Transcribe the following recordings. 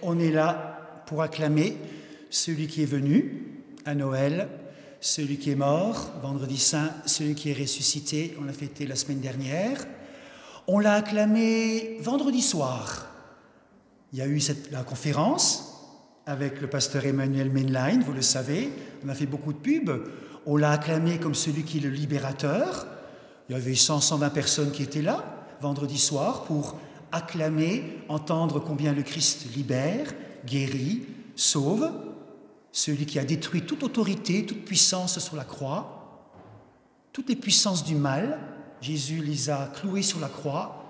On est là pour acclamer celui qui est venu à Noël, celui qui est mort, vendredi saint, celui qui est ressuscité, on l'a fêté la semaine dernière. On l'a acclamé vendredi soir. Il y a eu la conférence avec le pasteur Emmanuel Mainline, vous le savez, on a fait beaucoup de pubs. On l'a acclamé comme celui qui est le libérateur. Il y avait 100-120 personnes qui étaient là vendredi soir pour acclamer, entendre combien le Christ libère, guérit, sauve, celui qui a détruit toute autorité, toute puissance sur la croix, toutes les puissances du mal. Jésus les a clouées sur la croix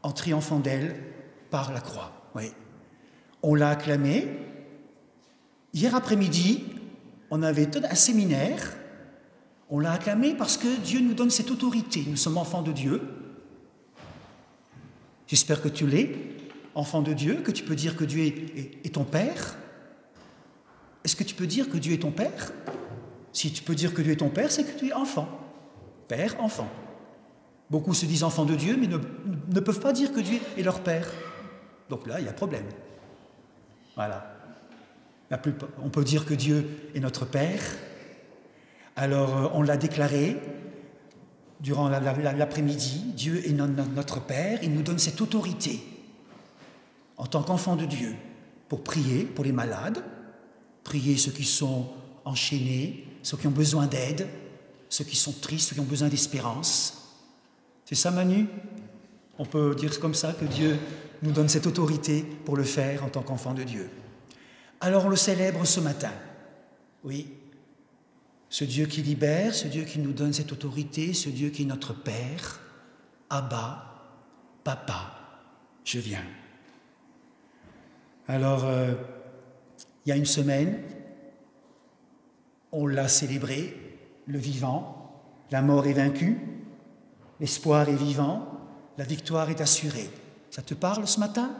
en triomphant d'elles par la croix. Oui. On l'a acclamé. Hier après-midi, on avait un séminaire. On l'a acclamé parce que Dieu nous donne cette autorité. Nous sommes enfants de Dieu. J'espère que tu l'es, enfant de Dieu, que tu peux dire que Dieu est ton Père. Est-ce que tu peux dire que Dieu est ton Père? Si tu peux dire que Dieu est ton Père, c'est que tu es enfant. Père, enfant. Beaucoup se disent enfants de Dieu, mais ne peuvent pas dire que Dieu est leur Père. Donc là, il y a problème. Voilà. On peut dire que Dieu est notre Père. Alors, on l'a déclaré durant l'après-midi. Dieu est notre Père. Il nous donne cette autorité en tant qu'enfants de Dieu pour prier pour les malades, prier ceux qui sont enchaînés, ceux qui ont besoin d'aide, ceux qui sont tristes, ceux qui ont besoin d'espérance. C'est ça, Manu? On peut dire comme ça que Dieu nous donne cette autorité pour le faire en tant qu'enfants de Dieu. Alors on le célèbre ce matin. Oui. Ce Dieu qui libère, ce Dieu qui nous donne cette autorité, ce Dieu qui est notre Père, Abba, Papa, je viens. Alors, il y a une semaine, on l'a célébré, le vivant, la mort est vaincue, l'espoir est vivant, la victoire est assurée. Ça te parle ce matin?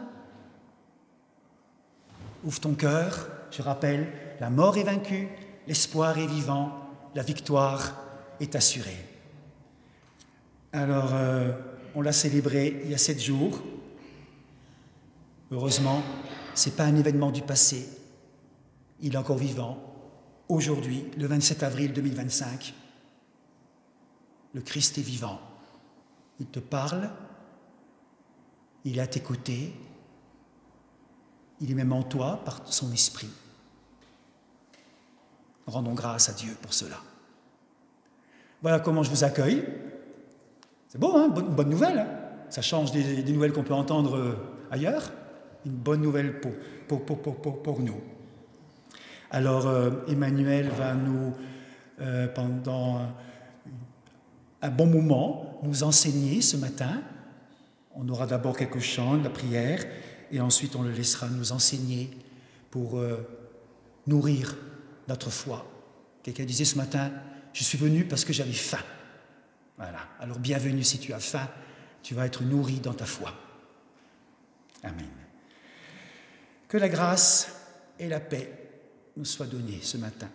Ouvre ton cœur, je rappelle, la mort est vaincue, l'espoir est vivant, la victoire est assurée. Alors, on l'a célébré il y a 7 jours. Heureusement, ce n'est pas un événement du passé. Il est encore vivant. Aujourd'hui, le 27 avril 2025, le Christ est vivant. Il te parle, il est à tes côtés, il est même en toi par son esprit. Rendons grâce à Dieu pour cela. Voilà comment je vous accueille. C'est beau, hein? Bonne nouvelle. Hein? Ça change des nouvelles qu'on peut entendre ailleurs. Une bonne nouvelle pour nous. Alors, Emmanuel va nous, pendant un bon moment, nous enseigner ce matin. On aura d'abord quelques chants, de la prière, et ensuite on le laissera nous enseigner pour nourrir notre foi. Quelqu'un disait ce matin, je suis venu parce que j'avais faim. Voilà. Alors bienvenue si tu as faim, tu vas être nourri dans ta foi. Amen. Que la grâce et la paix nous soient données ce matin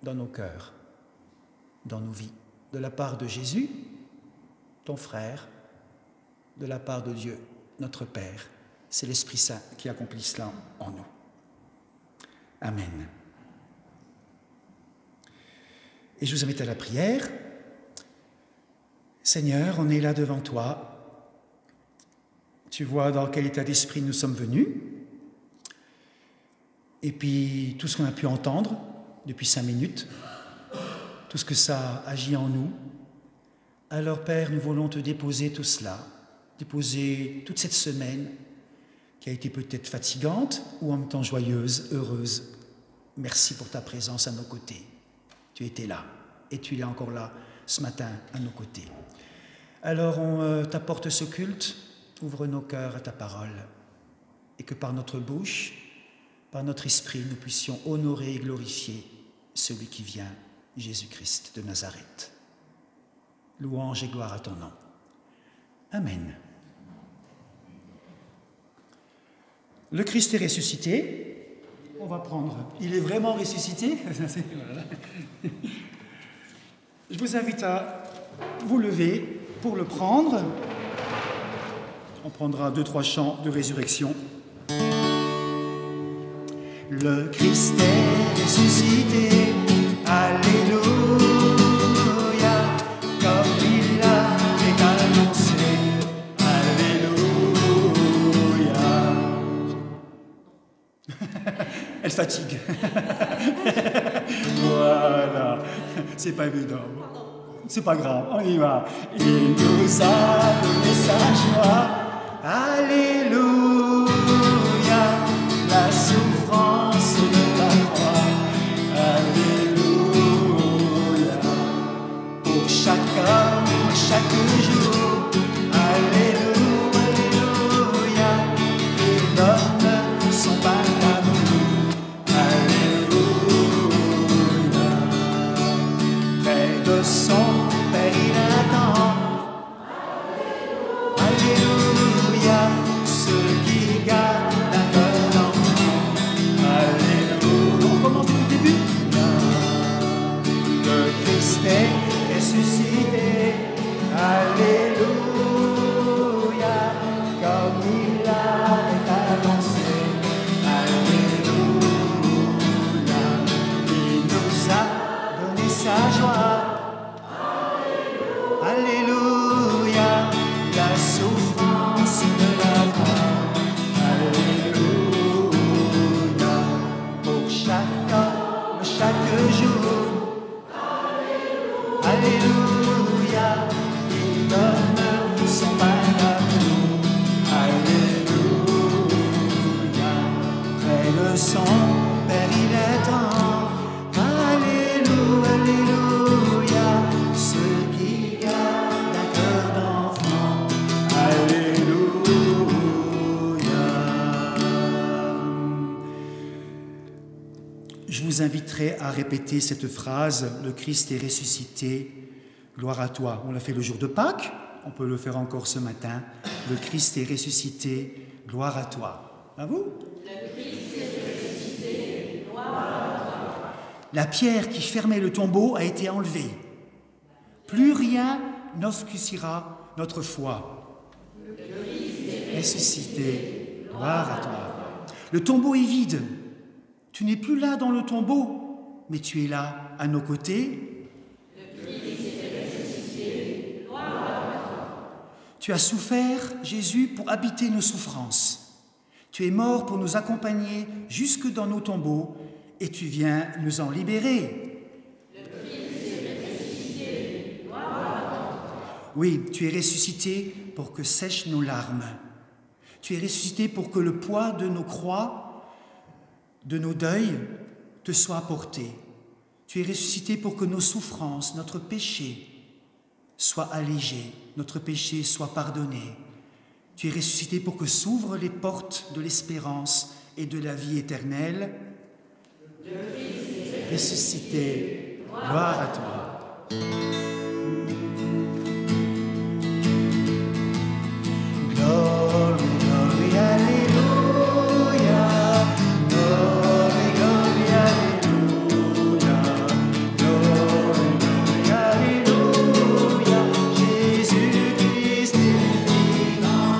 dans nos cœurs, dans nos vies, de la part de Jésus, ton frère, de la part de Dieu, notre Père. C'est l'Esprit Saint qui accomplit cela en nous. Amen. Et je vous invite à la prière. Seigneur, on est là devant toi. Tu vois dans quel état d'esprit nous sommes venus. Et puis tout ce qu'on a pu entendre depuis 5 minutes, tout ce que ça agit en nous. Alors Père, nous voulons te déposer tout cela, déposer toute cette semaine qui a été peut-être fatigante ou en même temps joyeuse, heureuse. Merci pour ta présence à nos côtés. Tu étais là et tu es encore là ce matin à nos côtés. Alors on t'apporte ce culte, ouvre nos cœurs à ta parole et que par notre bouche, par notre esprit, nous puissions honorer et glorifier celui qui vient, Jésus-Christ de Nazareth. Louange et gloire à ton nom. Amen. Le Christ est ressuscité. On va prendre. Il est vraiment ressuscité. Je vous invite à vous lever pour le prendre. On prendra 2-3 chants de résurrection. le Christ est ressuscité. Alléluia, comme il l'avait annoncé. Alléluia. Elle fatigue. Voilà, c'est pas évident. C'est pas grave, on y va. Il nous a donné sa joie. Alléluia, la souffrance de la croix. Alléluia, pour chaque homme, chaque jour. Alléluia, alléluia, il donne son pain d'amour. Alléluia, près de son Père il attend. Alléluia, ceux qui gardent un cœur d'enfant. Alléluia, on commence depuis le début. Le Christ est ressuscité. Alléluia, comme il l'avait annoncé. Alléluia, il nous a donné sa joie. Alléluia, la souffrance de la croix. Alléluia, pour chaque homme, chaque jour. Alléluia, il donne son pain d'amour. Alléluia, près de son Père il attend. Alléluia, alléluia, ceux qui gardent un cœur d'enfant. Alléluia. Je vous inviterai à répéter cette phrase, le Christ est ressuscité, gloire à toi. On l'a fait le jour de Pâques, on peut le faire encore ce matin. Le Christ est ressuscité, gloire à toi. À vous? La pierre qui fermait le tombeau a été enlevée. Plus rien n'obscurcira notre foi. Ressuscité, gloire à toi. Le tombeau est vide. Tu n'es plus là dans le tombeau, mais tu es là à nos côtés. Tu as souffert, Jésus, pour habiter nos souffrances. Tu es mort pour nous accompagner jusque dans nos tombeaux et tu viens nous en libérer. Oui, tu es ressuscité pour que sèchent nos larmes. Tu es ressuscité pour que le poids de nos croix, de nos deuils, te soit porté. Tu es ressuscité pour que nos souffrances, notre péché, soient allégés, notre péché soit pardonné. Tu es ressuscité pour que s'ouvrent les portes de l'espérance et de la vie éternelle. Ressuscité, gloire à toi. Glory, glory, alléluia. Glory, glory, alléluia. Glory, glory, alléluia. Jésus-Christ est vivant.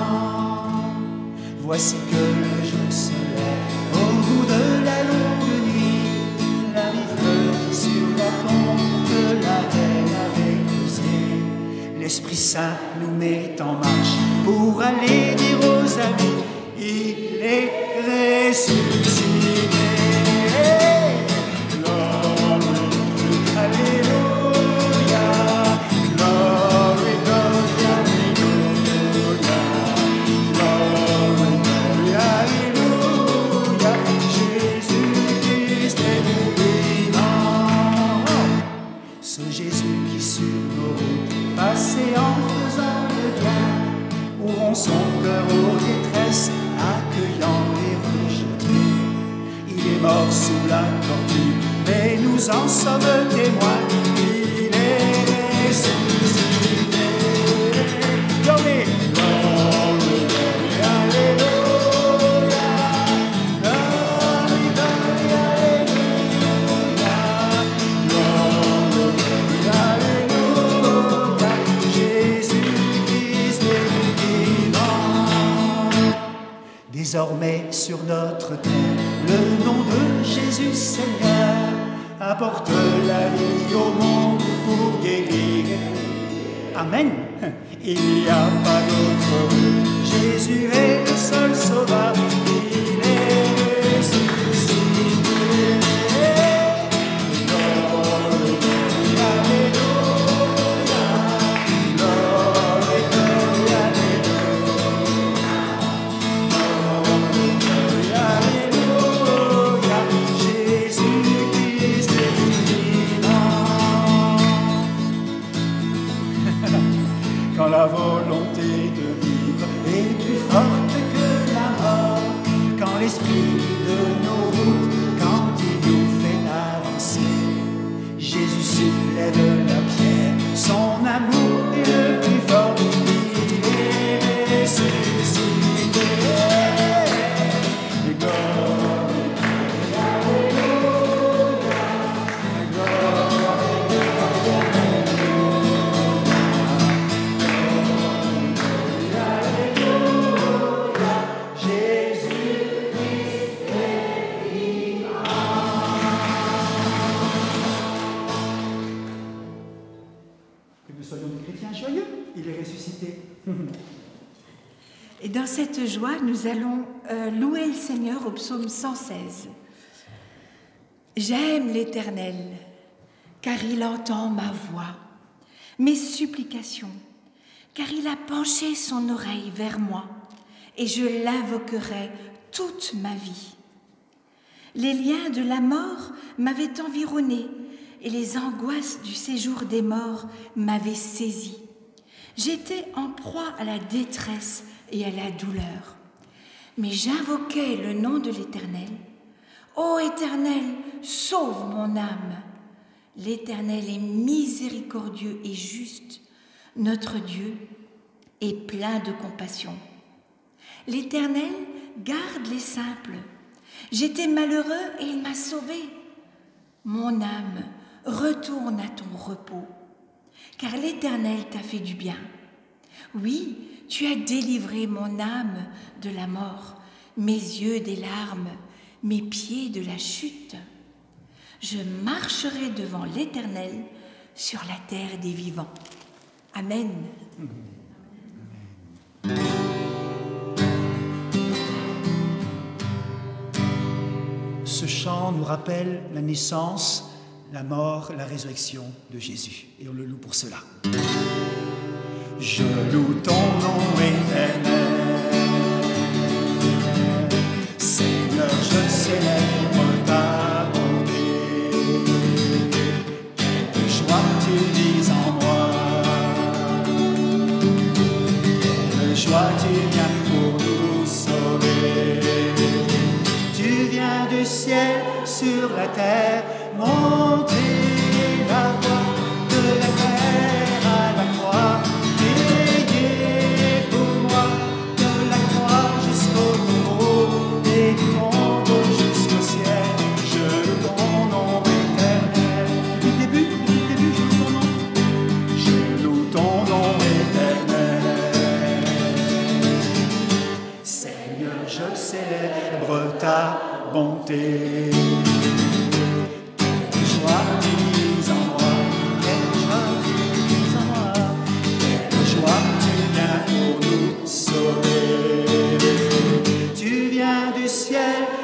Voici que le jour se lève au bout de la longue nuit. La vie fleurit sur la tombe que la terre avait creusée. L'Esprit Saint nous met en marche pour aller dire aux amis, il est ressuscité. Glory, alléluia. Glory, glory, alléluia. Glory, glory, alléluia. Jésus-Christ est vivant. Ce Jésus qui sur nos routes passait en faisant le bien, ouvrant son cœur aux détresses, accueillant les rejetés. Il est mort sous la torture, mais nous en sommes témoins. Il est ressuscité. Glory, glory, glory, alléluia. Glory, glory, alléluia. Glory, glory, alléluia. Jésus-Christ est vivant. Désormais sur notre terre, le nom de Jésus Seigneur apporte la vie au monde pour guérir. Amen. Il n'y a pas d'autre. Jésus est le seul sauveur. Il est ressuscité. Quand la volonté de vivre est plus forte que la mort, quand l'esprit de nos routes, quand il nous fait avancer, Jésus soulève la pierre, son amour est le plus fort, il est ressuscité. Et il est ressuscité. Et dans cette joie, nous allons louer le Seigneur au psaume 116. J'aime l'Éternel, car il entend ma voix, mes supplications, car il a penché son oreille vers moi, et je l'invoquerai toute ma vie. Les liens de la mort m'avaient environné, et les angoisses du séjour des morts m'avaient saisi. J'étais en proie à la détresse et à la douleur. Mais j'invoquais le nom de l'Éternel. Ô Éternel, sauve mon âme. L'Éternel est miséricordieux et juste. Notre Dieu est plein de compassion. L'Éternel garde les simples. J'étais malheureux et il m'a sauvé. Mon âme, retourne à ton repos, car l'Éternel t'a fait du bien. Oui, tu as délivré mon âme de la mort, mes yeux des larmes, mes pieds de la chute. Je marcherai devant l'Éternel sur la terre des vivants. Amen. Ce chant nous rappelle la naissance, la mort, la résurrection de Jésus. Et on le loue pour cela. Je loue ton nom éternel. Seigneur, je célèbre ta bonté. Quelle joie tu dis en moi. Quelle joie tu viens pour nous sauver. Tu viens du ciel sur la terre, monter la voie de la terre à la croix, payer pour moi de la croix jusqu'au tombeau et du tombeau jusqu'au ciel. Je loue ton nom éternel. Depuis le début, je loue ton nom éternel. Seigneur, je célèbre ta bonté.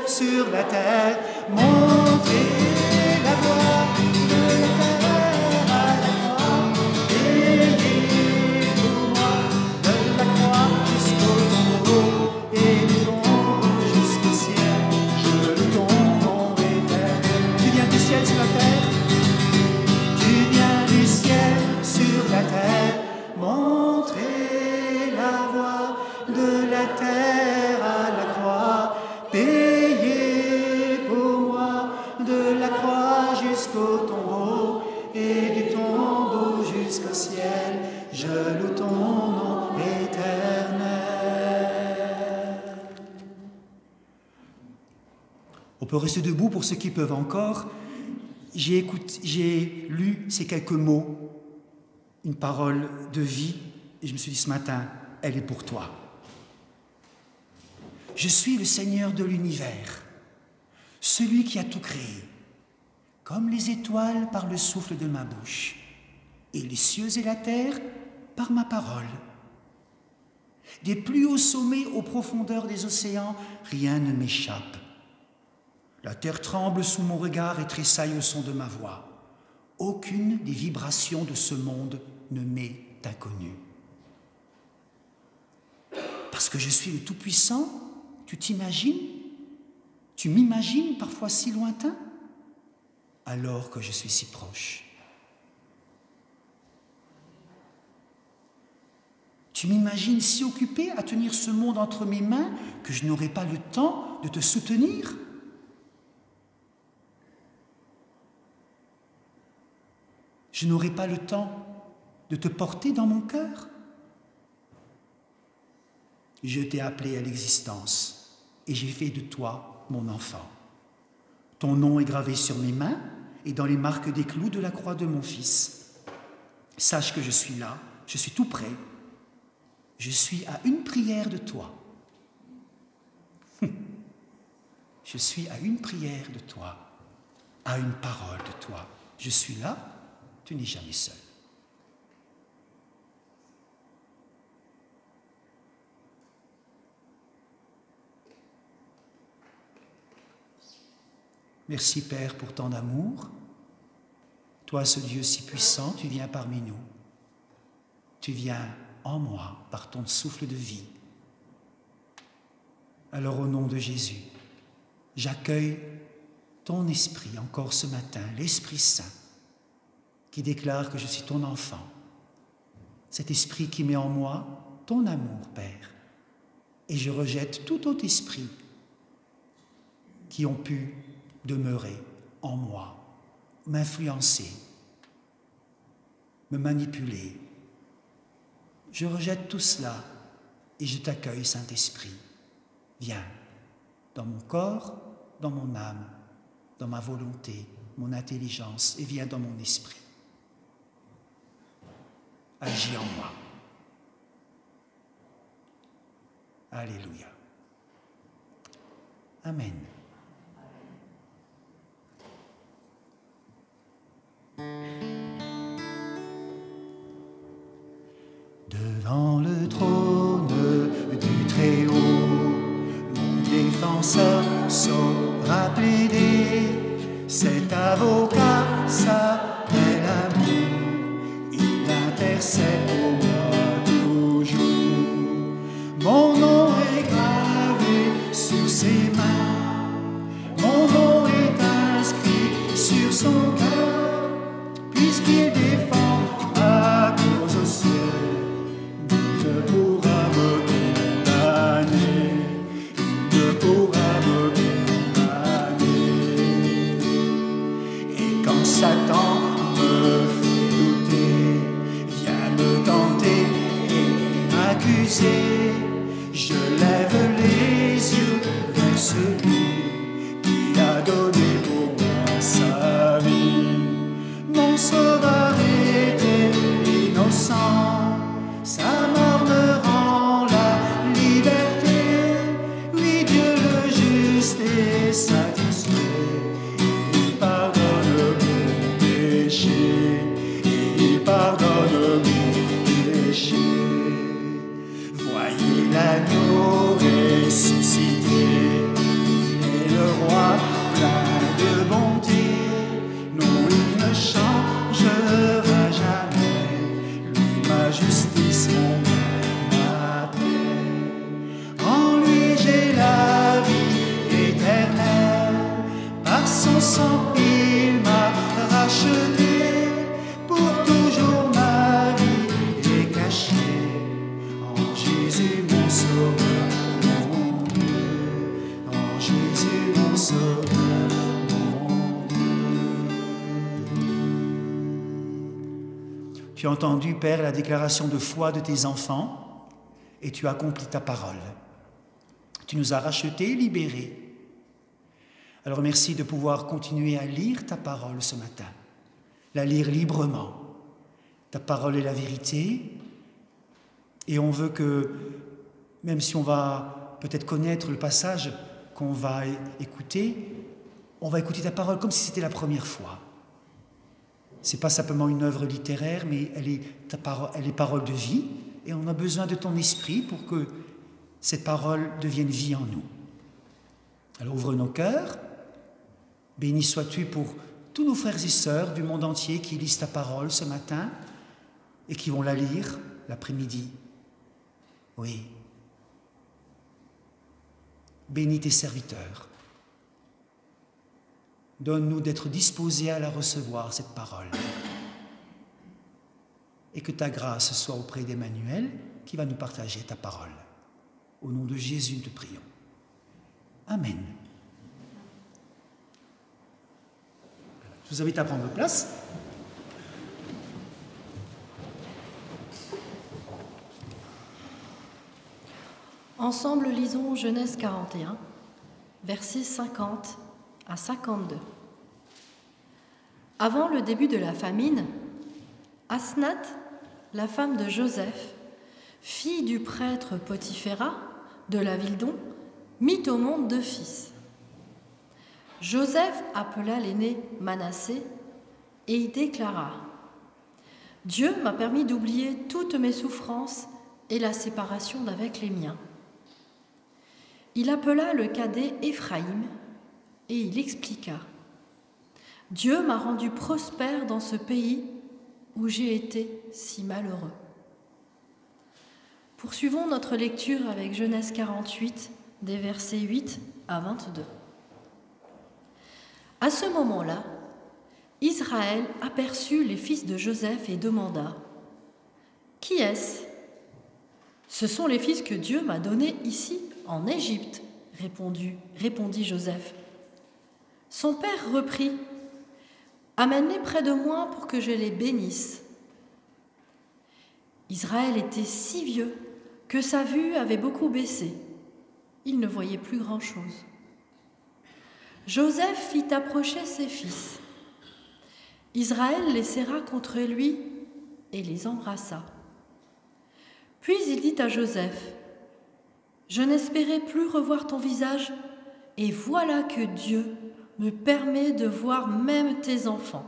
Sur la terre, montrer la voie de la terre à la croix, payer pour moi de la croix jusqu'au tombeau et du tombeau jusqu'au ciel. Je loue ton nom éternel. Tu viens du ciel sur la terre, tu viens du ciel sur la terre, montrer la voie de la terre à la croix, payer pour moi de la croix jusqu'au tombeau et du tombeau jusqu'au ciel. Je loue ton nom éternel. On peut rester debout pour ceux qui peuvent encore. J'ai lu ces quelques mots, une parole de vie, et je me suis dit ce matin, elle est pour toi. Je suis le Seigneur de l'univers. celui qui a tout créé, comme les étoiles par le souffle de ma bouche, et les cieux et la terre par ma parole. Des plus hauts sommets aux profondeurs des océans, rien ne m'échappe. La terre tremble sous mon regard et tressaille au son de ma voix. Aucune des vibrations de ce monde ne m'est inconnue. Parce que je suis le Tout-Puissant, tu t'imagines? Tu m'imagines parfois si lointain, alors que je suis si proche. Tu m'imagines si occupé à tenir ce monde entre mes mains que je n'aurai pas le temps de te soutenir? Je n'aurai pas le temps de te porter dans mon cœur? Je t'ai appelé à l'existence et j'ai fait de toi mon enfant. Ton nom est gravé sur mes mains et dans les marques des clous de la croix de mon Fils. Sache que je suis là, je suis tout près. Je suis à une prière de toi. Je suis à une prière de toi, à une parole de toi. Je suis là, tu n'es jamais seul. Merci Père pour tant d'amour. Toi, ce Dieu si puissant, tu viens parmi nous. Tu viens en moi par ton souffle de vie. Alors au nom de Jésus, j'accueille ton esprit encore ce matin, l'Esprit Saint, qui déclare que je suis ton enfant. Cet esprit qui met en moi ton amour, Père. Et je rejette tout autre esprit qui ont pu demeurer en moi, m'influencer, me manipuler. Je rejette tout cela et je t'accueille, Saint-Esprit. Viens dans mon corps, dans mon âme, dans ma volonté, mon intelligence, et viens dans mon esprit. Agis en moi. Alléluia. Amen. Devant le trône du Très-Haut, mon défenseur saura plaider. Cet avocat s'appelle amour, il intercède pour moi toujours. Mon nom est gravé sur ses mains, mon nom est inscrit sur son cœur, puisqu'il défend à cause au ciel. Satan me fait douter, vient me tenter et m'accuser. Je lève les yeux vers celui qui a donné pour moi sa vie. Mon sauveur était innocent, sa mort me rend la liberté. Oui, Dieu le juste est satisfait. Il pardonne mon péché. Voyez l'agneau ressuscité, et le roi plein de bonté. Non, il ne changera jamais, lui ma justice, mon bien, ma paix. En lui j'ai la vie éternelle, par son sang il m'a racheté. Pour toujours ma vie est cachée en Jésus mon sauveur, mon Dieu. En Jésus mon sauveur, mon Dieu. Tu as entendu, Père, la déclaration de foi de tes enfants et tu as accompli ta parole. Tu nous as rachetés, libérés. Alors merci de pouvoir continuer à lire ta parole ce matin, la lire librement. Ta parole est la vérité et on veut que, même si on va peut-être connaître le passage qu'on va écouter, on va écouter ta parole comme si c'était la première fois. C'est pas simplement une œuvre littéraire, mais elle est parole de vie, et on a besoin de ton esprit pour que cette parole devienne vie en nous. Alors ouvre nos cœurs, béni sois-tu pour tous nos frères et sœurs du monde entier qui lisent ta parole ce matin et qui vont la lire l'après-midi. Oui. Bénis tes serviteurs. Donne-nous d'être disposés à la recevoir, cette parole. Et que ta grâce soit auprès d'Emmanuel qui va nous partager ta parole. Au nom de Jésus, nous te prions. Amen. Je vous invite à prendre place. Ensemble, lisons Genèse 41, versets 50 à 52. Avant le début de la famine, Asnath, la femme de Joseph, fille du prêtre Potiphéra de la ville d'On, mit au monde 2 fils. Joseph appela l'aîné Manassé et y déclara : « Dieu m'a permis d'oublier toutes mes souffrances et la séparation d'avec les miens. » Il appela le cadet Éphraïm et il expliqua : « Dieu m'a rendu prospère dans ce pays où j'ai été si malheureux. » Poursuivons notre lecture avec Genèse 48, des versets 8 à 22. À ce moment-là, Israël aperçut les fils de Joseph et demanda : « Qui est-ce ? » ?»« Ce sont les fils que Dieu m'a donnés ici, en Égypte, » répondit Joseph. Son père reprit : « Amène-les près de moi pour que je les bénisse. » Israël était si vieux que sa vue avait beaucoup baissé. Il ne voyait plus grand-chose. Joseph fit approcher ses fils. Israël les serra contre lui et les embrassa. Puis il dit à Joseph : « Je n'espérais plus revoir ton visage, et voilà que Dieu me permet de voir même tes enfants. »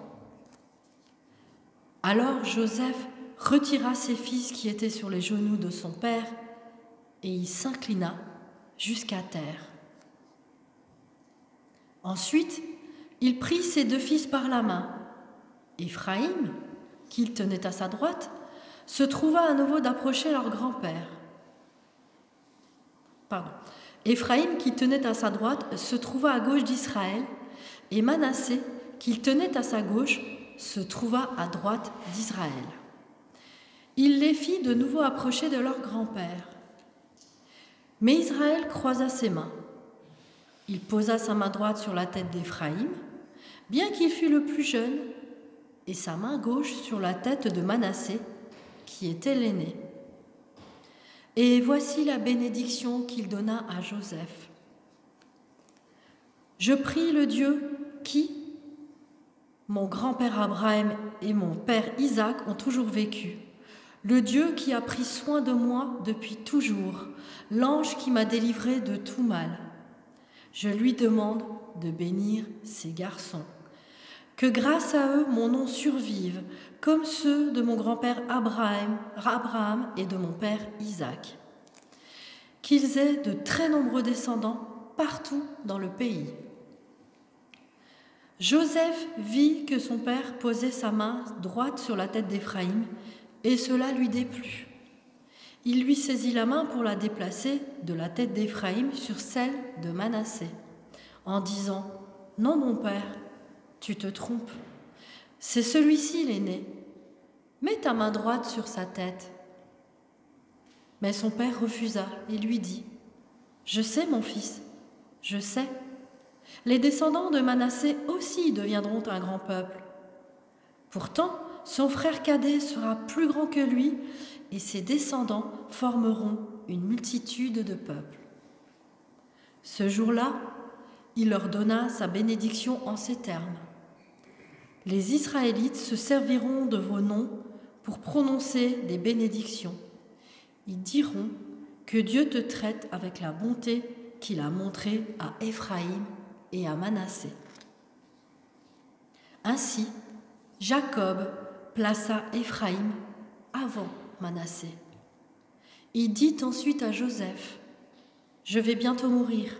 Alors Joseph retira ses fils qui étaient sur les genoux de son père, et il s'inclina jusqu'à terre. Ensuite, il prit ses 2 fils par la main. Éphraïm, qu'il tenait à sa droite, se trouva à nouveau d'approcher leur grand-père. Éphraïm, qui tenait à sa droite, se trouva à gauche d'Israël, et Manassé, qu'il tenait à sa gauche, se trouva à droite d'Israël. Il les fit de nouveau approcher de leur grand-père. Mais Israël croisa ses mains. Il posa sa main droite sur la tête d'Éphraïm, bien qu'il fût le plus jeune, et sa main gauche sur la tête de Manassé, qui était l'aîné. Et voici la bénédiction qu'il donna à Joseph. « Je prie le Dieu qui, mon grand-père Abraham et mon père Isaac ont toujours vécu, le Dieu qui a pris soin de moi depuis toujours, l'ange qui m'a délivré de tout mal. Je lui demande de bénir ces garçons. Que grâce à eux, mon nom survive, comme ceux de mon grand-père Abraham et de mon père Isaac. Qu'ils aient de très nombreux descendants partout dans le pays. » Joseph vit que son père posait sa main droite sur la tête d'Éphraïm, et cela lui déplut. Il lui saisit la main pour la déplacer de la tête d'Éphraïm sur celle de Manassé, en disant : « Non, mon père, tu te trompes. C'est celui-ci l'aîné. Mets ta main droite sur sa tête. » Mais son père refusa et lui dit : « Je sais, mon fils, je sais. Les descendants de Manassé aussi deviendront un grand peuple. Pourtant, son frère cadet sera plus grand que lui, et ses descendants formeront une multitude de peuples. » Ce jour-là, il leur donna sa bénédiction en ces termes : « Les Israélites se serviront de vos noms pour prononcer des bénédictions. Ils diront que Dieu te traite avec la bonté qu'il a montrée à Éphraïm et à Manassé. » Ainsi, Jacob plaça Éphraïm avant Manassé. Il dit ensuite à Joseph, « Je vais bientôt mourir,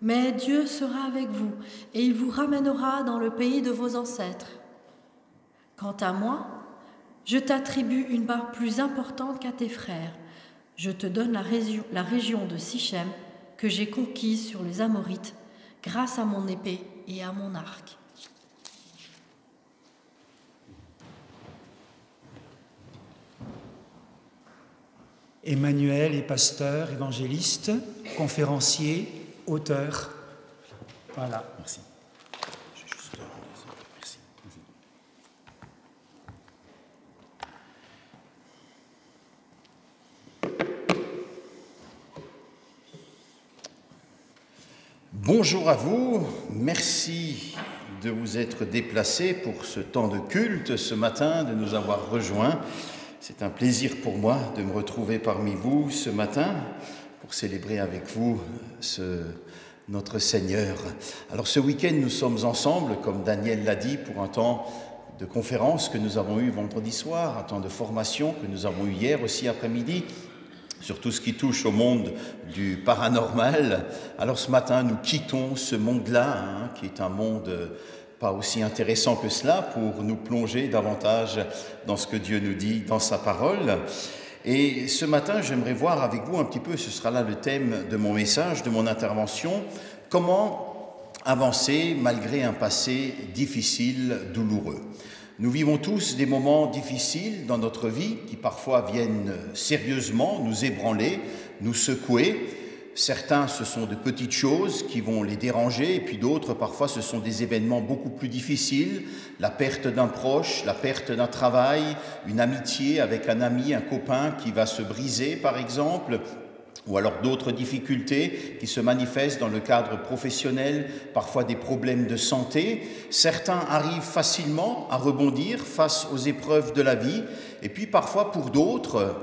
mais Dieu sera avec vous et il vous ramènera dans le pays de vos ancêtres. Quant à moi, je t'attribue une part plus importante qu'à tes frères. Je te donne la région de Sichem que j'ai conquise sur les Amorites grâce à mon épée et à mon arc. » Emmanuel est pasteur, évangéliste, conférencier, auteur. Voilà. Merci. Merci. Bonjour à vous. Merci de vous être déplacés pour ce temps de culte ce matin, de nous avoir rejoints. C'est un plaisir pour moi de me retrouver parmi vous ce matin pour célébrer avec vous notre Seigneur. Alors ce week-end, nous sommes ensemble, comme Daniel l'a dit, pour un temps de conférence que nous avons eu vendredi soir, un temps de formation que nous avons eu hier aussi après-midi, sur tout ce qui touche au monde du paranormal. Alors ce matin, nous quittons ce monde-là, qui est un monde pas aussi intéressant que cela, pour nous plonger davantage dans ce que Dieu nous dit dans sa parole. Et ce matin, j'aimerais voir avec vous un petit peu, ce sera là le thème de mon message, de mon intervention, comment avancer malgré un passé difficile, douloureux. Nous vivons tous des moments difficiles dans notre vie qui parfois viennent sérieusement nous ébranler, nous secouer. Certains, ce sont de petites choses qui vont les déranger, et puis d'autres, parfois, ce sont des événements beaucoup plus difficiles, la perte d'un proche, la perte d'un travail, une amitié avec un ami, un copain qui va se briser, par exemple, ou alors d'autres difficultés qui se manifestent dans le cadre professionnel, parfois des problèmes de santé. Certains arrivent facilement à rebondir face aux épreuves de la vie, et puis parfois pour d'autres,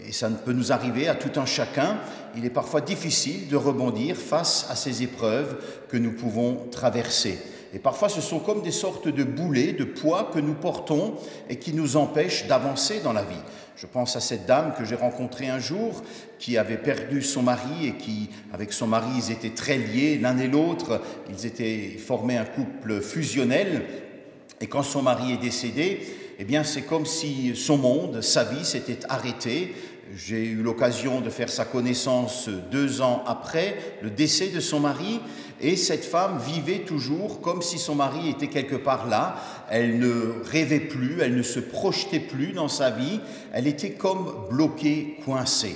et ça peut nous arriver à tout un chacun, il est parfois difficile de rebondir face à ces épreuves que nous pouvons traverser. Et parfois ce sont comme des sortes de boulets, de poids que nous portons et qui nous empêchent d'avancer dans la vie. Je pense à cette dame que j'ai rencontrée un jour, qui avait perdu son mari et qui, avec son mari, ils étaient très liés l'un et l'autre, ils étaient formés un couple fusionnel, et quand son mari est décédé, eh bien c'est comme si son monde, sa vie s'était arrêtée. J'ai eu l'occasion de faire sa connaissance 2 ans après le décès de son mari, et cette femme vivait toujours comme si son mari était quelque part là. Elle ne rêvait plus, elle ne se projetait plus dans sa vie, elle était comme bloquée, coincée.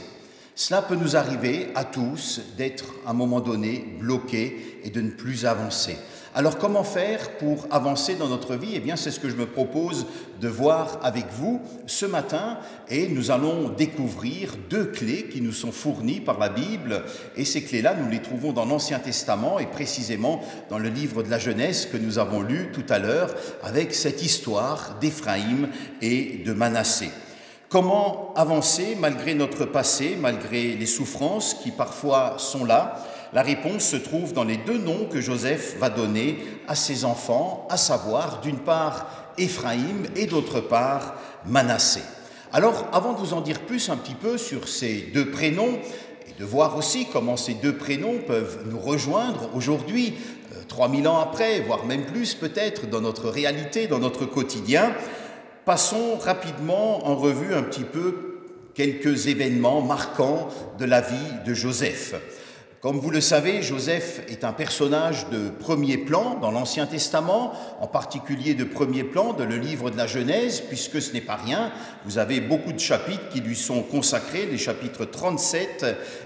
Cela peut nous arriver à tous d'être à un moment donné bloqués et de ne plus avancer. Alors comment faire pour avancer dans notre vie ? Eh bien c'est ce que je me propose de voir avec vous ce matin, et nous allons découvrir 2 clés qui nous sont fournies par la Bible, et ces clés-là nous les trouvons dans l'Ancien Testament et précisément dans le livre de la Genèse que nous avons lu tout à l'heure avec cette histoire d'Éphraïm et de Manassé. Comment avancer malgré notre passé, malgré les souffrances qui parfois sont là ? La réponse se trouve dans les 2 noms que Joseph va donner à ses enfants, à savoir d'une part Éphraïm et d'autre part Manassé. Alors, avant de vous en dire plus un petit peu sur ces 2 prénoms, et de voir aussi comment ces 2 prénoms peuvent nous rejoindre aujourd'hui, 3000 ans après, voire même plus peut-être, dans notre réalité, dans notre quotidien, passons rapidement en revue un petit peu quelques événements marquants de la vie de Joseph. Comme vous le savez, Joseph est un personnage de premier plan dans l'Ancien Testament, en particulier de premier plan dans le livre de la Genèse, puisque ce n'est pas rien. Vous avez beaucoup de chapitres qui lui sont consacrés. Les chapitres 37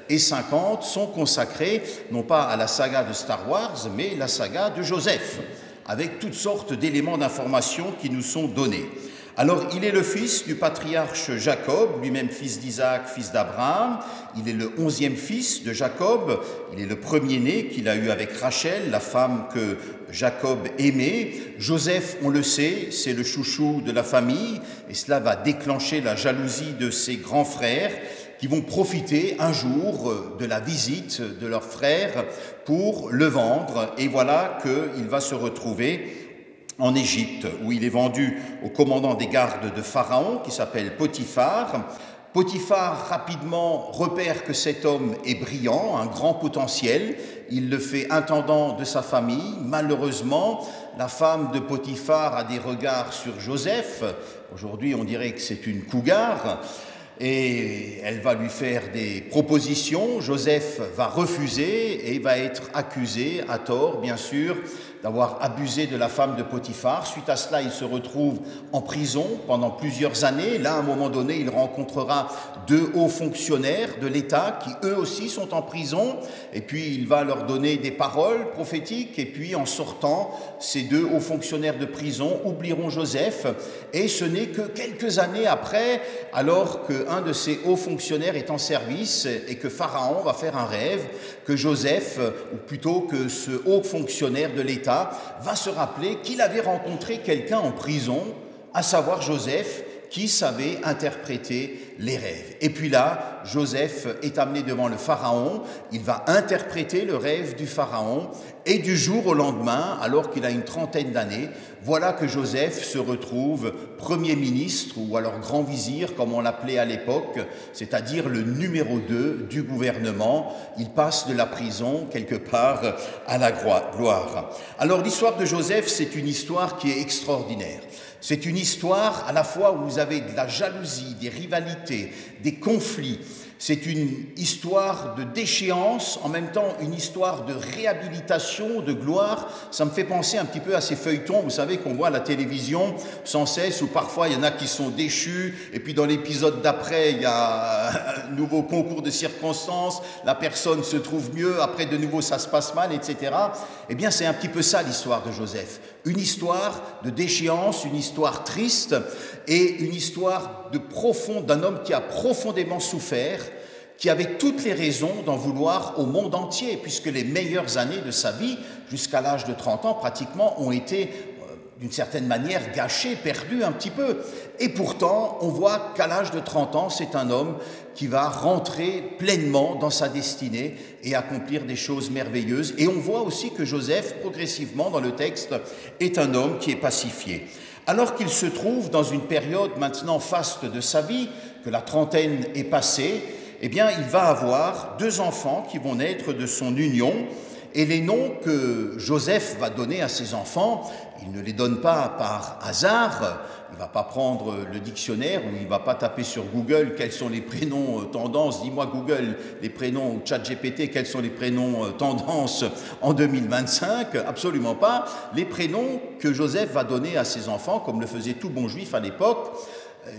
et 50 sont consacrés, non pas à la saga de Star Wars, mais la saga de Joseph, avec toutes sortes d'éléments d'information qui nous sont donnés. Alors, il est le fils du patriarche Jacob, lui-même fils d'Isaac, fils d'Abraham. Il est le 11e fils de Jacob. Il est le premier-né qu'il a eu avec Rachel, la femme que Jacob aimait. Joseph, on le sait, c'est le chouchou de la famille, et cela va déclencher la jalousie de ses grands frères qui vont profiter un jour de la visite de leur frère pour le vendre. Et voilà qu'il va se retrouver en Égypte, où il est vendu au commandant des gardes de Pharaon, qui s'appelle Potiphar. Potiphar rapidement repère que cet homme est brillant, un grand potentiel. Il le fait intendant de sa famille. Malheureusement, la femme de Potiphar a des regards sur Joseph. Aujourd'hui, on dirait que c'est une cougar. Et elle va lui faire des propositions. Joseph va refuser et va être accusé, à tort bien sûr, d'avoir abusé de la femme de Potiphar. Suite à cela, il se retrouve en prison pendant plusieurs années. Là, à un moment donné, il rencontrera 2 hauts fonctionnaires de l'État qui, eux aussi, sont en prison. Et puis, il va leur donner des paroles prophétiques. Et puis, en sortant, ces 2 hauts fonctionnaires de prison oublieront Joseph. Et ce n'est que quelques années après, alors qu'un de ces hauts fonctionnaires est en service et que Pharaon va faire un rêve, que Joseph, ou plutôt que ce haut fonctionnaire de l'État, va se rappeler qu'il avait rencontré quelqu'un en prison, à savoir Joseph, qui savait interpréter les rêves. Et puis là, Joseph est amené devant le Pharaon, il va interpréter le rêve du Pharaon, et du jour au lendemain, alors qu'il a une trentaine d'années, voilà que Joseph se retrouve Premier ministre, ou alors Grand Vizir, comme on l'appelait à l'époque, c'est-à-dire le numéro 2 du gouvernement. Il passe de la prison, quelque part, à la gloire. Alors l'histoire de Joseph, c'est une histoire qui est extraordinaire. C'est une histoire à la fois où vous avez de la jalousie, des rivalités, des conflits. C'est une histoire de déchéance, en même temps une histoire de réhabilitation, de gloire. Ça me fait penser un petit peu à ces feuilletons, vous savez, qu'on voit à la télévision sans cesse, où parfois il y en a qui sont déchus, et puis dans l'épisode d'après, il y a un nouveau concours de circonstances, la personne se trouve mieux, après de nouveau ça se passe mal, etc. Eh bien, c'est un petit peu ça l'histoire de Joseph. Une histoire de déchéance, une histoire triste, et une histoire d'un homme qui a profondément souffert, qui avait toutes les raisons d'en vouloir au monde entier, puisque les meilleures années de sa vie, jusqu'à l'âge de 30 ans pratiquement, ont été d'une certaine manière gâchées, perdues un petit peu. Et pourtant, on voit qu'à l'âge de 30 ans, c'est un homme qui va rentrer pleinement dans sa destinée et accomplir des choses merveilleuses. Et on voit aussi que Joseph, progressivement dans le texte, est un homme qui est pacifié. Alors qu'il se trouve dans une période maintenant faste de sa vie, que la trentaine est passée, eh bien, il va avoir 2 enfants qui vont naître de son union. Et les noms que Joseph va donner à ses enfants, il ne les donne pas par hasard. Il ne va pas prendre le dictionnaire ou il ne va pas taper sur Google quels sont les prénoms tendance. Dis-moi Google, les prénoms ChatGPT, quels sont les prénoms tendance en 2025. Absolument pas. Les prénoms que Joseph va donner à ses enfants, comme le faisait tout bon juif à l'époque,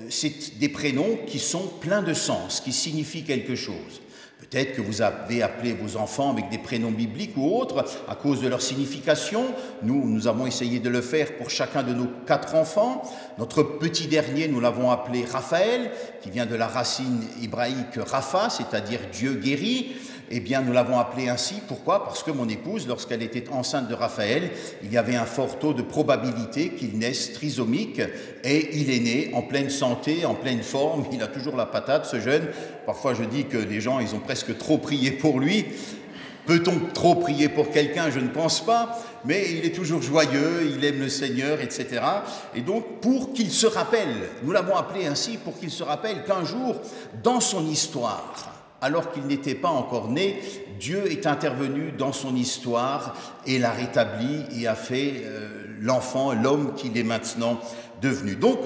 c'est des prénoms qui sont pleins de sens, qui signifient quelque chose. Peut-être que vous avez appelé vos enfants avec des prénoms bibliques ou autres à cause de leur signification. Nous avons essayé de le faire pour chacun de nos 4 enfants. Notre petit dernier, nous l'avons appelé Raphaël, qui vient de la racine hébraïque Rapha, c'est-à-dire Dieu guérit. Eh bien, nous l'avons appelé ainsi. Pourquoi ? Parce que mon épouse, lorsqu'elle était enceinte de Raphaël, il y avait un fort taux de probabilité qu'il naisse trisomique et il est né en pleine santé, en pleine forme. Il a toujours la patate, ce jeune. Parfois, je dis que les gens, ils ont presque trop prié pour lui. Peut-on trop prier pour quelqu'un ? Je ne pense pas. Mais il est toujours joyeux, il aime le Seigneur, etc. Et donc, pour qu'il se rappelle, nous l'avons appelé ainsi, pour qu'il se rappelle qu'un jour, dans son histoire, alors qu'il n'était pas encore né, Dieu est intervenu dans son histoire et l'a rétabli et a fait l'enfant, l'homme qu'il est maintenant devenu. Donc,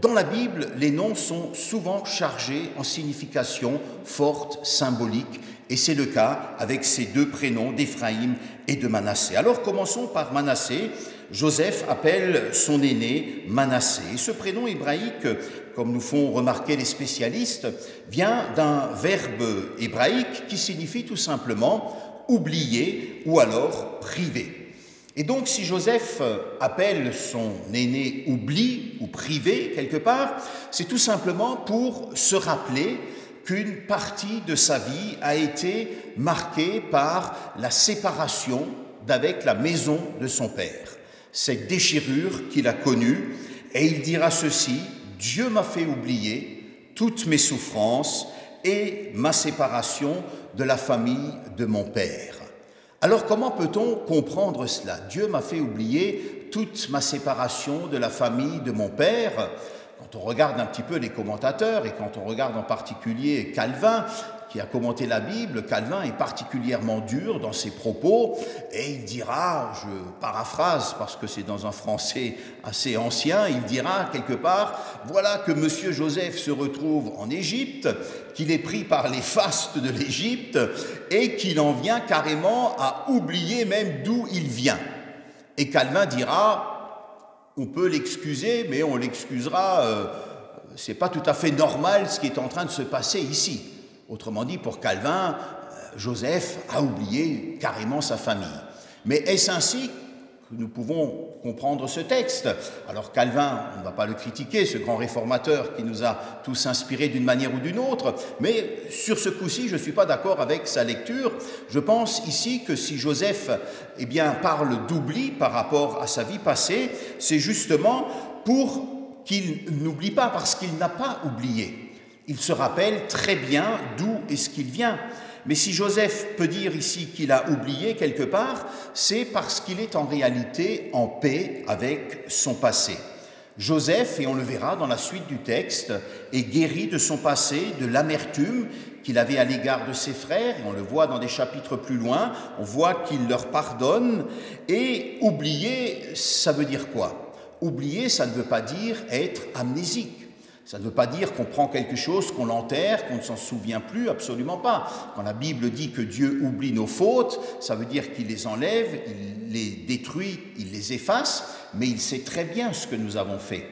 dans la Bible, les noms sont souvent chargés en signification forte, symbolique, et c'est le cas avec ces 2 prénoms d'Éphraïm et de Manassé. Alors, commençons par Manassé. Joseph appelle son aîné Manassé. Et ce prénom hébraïque, comme nous font remarquer les spécialistes, vient d'un verbe hébraïque qui signifie tout simplement oublier ou alors priver. Et donc, si Joseph appelle son aîné oubli ou privé quelque part, c'est tout simplement pour se rappeler qu'une partie de sa vie a été marquée par la séparation d'avec la maison de son père. Cette déchirure qu'il a connue, et il dira ceci: « Dieu m'a fait oublier toutes mes souffrances et ma séparation de la famille de mon père. » Alors comment peut-on comprendre cela? Dieu m'a fait oublier toute ma séparation de la famille de mon père. Quand on regarde un petit peu les commentateurs, et quand on regarde en particulier Calvin, qui a commenté la Bible, Calvin est particulièrement dur dans ses propos, et il dira, je paraphrase parce que c'est dans un français assez ancien, il dira quelque part, voilà que monsieur Joseph se retrouve en Égypte, qu'il est pris par les fastes de l'Égypte, et qu'il en vient carrément à oublier même d'où il vient. Et Calvin dira, on peut l'excuser, mais on l'excusera, c'est pas tout à fait normal ce qui est en train de se passer ici. Autrement dit, pour Calvin, Joseph a oublié carrément sa famille. Mais est-ce ainsi que nous pouvons comprendre ce texte? Alors Calvin, on ne va pas le critiquer, ce grand réformateur qui nous a tous inspirés d'une manière ou d'une autre, mais sur ce coup-ci, je ne suis pas d'accord avec sa lecture. Je pense ici que si Joseph parle d'oubli par rapport à sa vie passée, c'est justement pour qu'il n'oublie pas, parce qu'il n'a pas oublié. Il se rappelle très bien d'où est-ce qu'il vient. Mais si Joseph peut dire ici qu'il a oublié quelque part, c'est parce qu'il est en réalité en paix avec son passé. Joseph, et on le verra dans la suite du texte, est guéri de son passé, de l'amertume qu'il avait à l'égard de ses frères, et on le voit dans des chapitres plus loin, on voit qu'il leur pardonne, et oublier, ça veut dire quoi? Oublier, ça ne veut pas dire être amnésique. Ça ne veut pas dire qu'on prend quelque chose, qu'on l'enterre, qu'on ne s'en souvient plus, absolument pas. Quand la Bible dit que Dieu oublie nos fautes, ça veut dire qu'il les enlève, il les détruit, il les efface, mais il sait très bien ce que nous avons fait.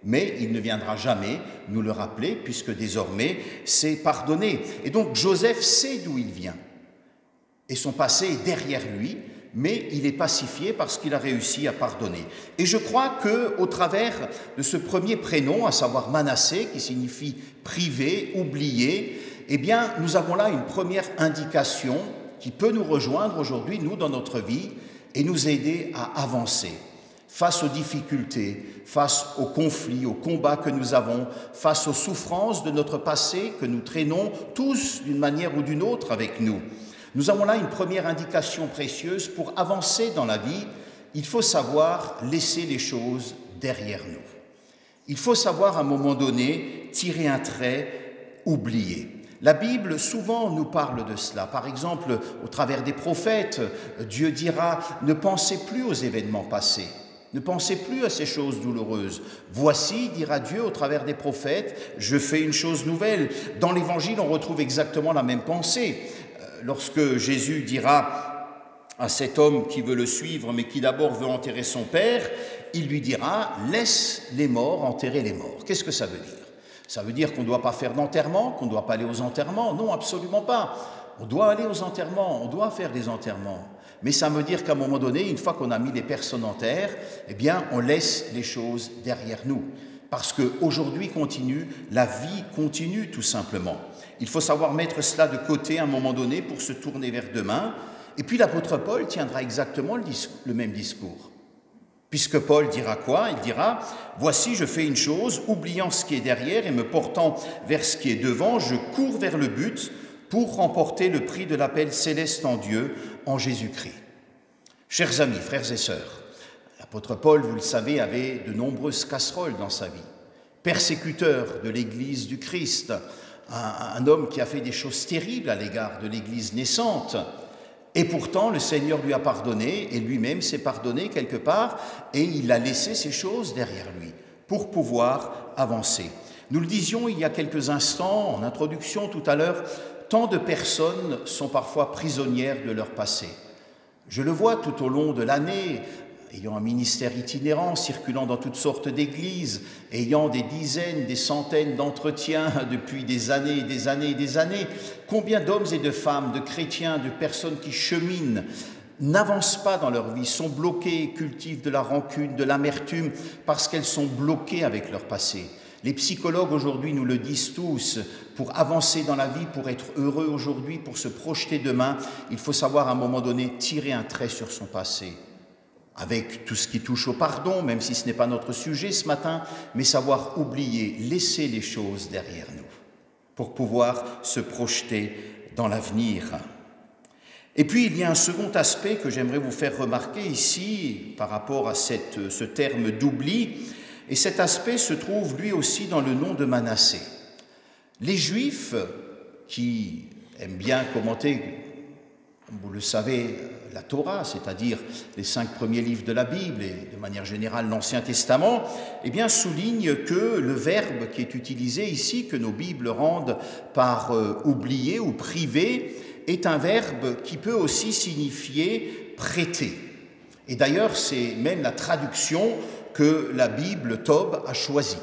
Mais il ne viendra jamais nous le rappeler, puisque désormais c'est pardonné. Et donc Joseph sait d'où il vient. Et son passé est derrière lui, mais il est pacifié parce qu'il a réussi à pardonner. Et je crois qu'au travers de ce premier prénom, à savoir Manassé, qui signifie privé, oublié, eh bien, nous avons là une première indication qui peut nous rejoindre aujourd'hui, nous, dans notre vie, et nous aider à avancer face aux difficultés, face aux conflits, aux combats que nous avons, face aux souffrances de notre passé que nous traînons tous d'une manière ou d'une autre avec nous. Nous avons là une première indication précieuse pour avancer dans la vie. Il faut savoir laisser les choses derrière nous. Il faut savoir à un moment donné tirer un trait, oublier. La Bible souvent nous parle de cela. Par exemple, au travers des prophètes, Dieu dira « Ne pensez plus aux événements passés, ne pensez plus à ces choses douloureuses. Voici, dira Dieu au travers des prophètes, je fais une chose nouvelle. » Dans l'Évangile, on retrouve exactement la même pensée. Lorsque Jésus dira à cet homme qui veut le suivre, mais qui d'abord veut enterrer son père, il lui dira « Laisse les morts enterrer les morts ». Qu'est-ce que ça veut dire? Ça veut dire qu'on ne doit pas faire d'enterrement, qu'on ne doit pas aller aux enterrements? Non, absolument pas. On doit aller aux enterrements, on doit faire des enterrements. Mais ça veut dire qu'à un moment donné, une fois qu'on a mis les personnes en terre, eh bien, on laisse les choses derrière nous. Parce qu'aujourd'hui continue, la vie continue tout simplement. Il faut savoir mettre cela de côté à un moment donné pour se tourner vers demain. Et puis l'apôtre Paul tiendra exactement le même discours. Puisque Paul dira quoi? Il dira « Voici, je fais une chose, oubliant ce qui est derrière et me portant vers ce qui est devant, je cours vers le but pour remporter le prix de l'appel céleste en Dieu, en Jésus-Christ. » Chers amis, frères et sœurs, l'apôtre Paul, vous le savez, avait de nombreuses casseroles dans sa vie. Persécuteur de l'Église du Christ, un homme qui a fait des choses terribles à l'égard de l'Église naissante. Et pourtant, le Seigneur lui a pardonné et lui-même s'est pardonné quelque part et il a laissé ces choses derrière lui pour pouvoir avancer. Nous le disions il y a quelques instants, en introduction tout à l'heure, tant de personnes sont parfois prisonnières de leur passé. Je le vois tout au long de l'année, ayant un ministère itinérant, circulant dans toutes sortes d'églises, ayant des dizaines, des centaines d'entretiens depuis des années et des années et des années, combien d'hommes et de femmes, de chrétiens, de personnes qui cheminent, n'avancent pas dans leur vie, sont bloqués, cultivent de la rancune, de l'amertume, parce qu'elles sont bloquées avec leur passé. Les psychologues aujourd'hui nous le disent tous, pour avancer dans la vie, pour être heureux aujourd'hui, pour se projeter demain, il faut savoir à un moment donné tirer un trait sur son passé. Avec tout ce qui touche au pardon, même si ce n'est pas notre sujet ce matin, mais savoir oublier, laisser les choses derrière nous, pour pouvoir se projeter dans l'avenir. Et puis, il y a un second aspect que j'aimerais vous faire remarquer ici par rapport à ce terme d'oubli, et cet aspect se trouve lui aussi dans le nom de Manassé. Les Juifs, qui aiment bien commenter, comme vous le savez, la Torah, c'est-à-dire les 5 premiers livres de la Bible et de manière générale l'Ancien Testament, eh bien soulignent que le verbe qui est utilisé ici, que nos Bibles rendent par oublier ou priver, est un verbe qui peut aussi signifier prêter. Et d'ailleurs, c'est même la traduction que la Bible Tob a choisie.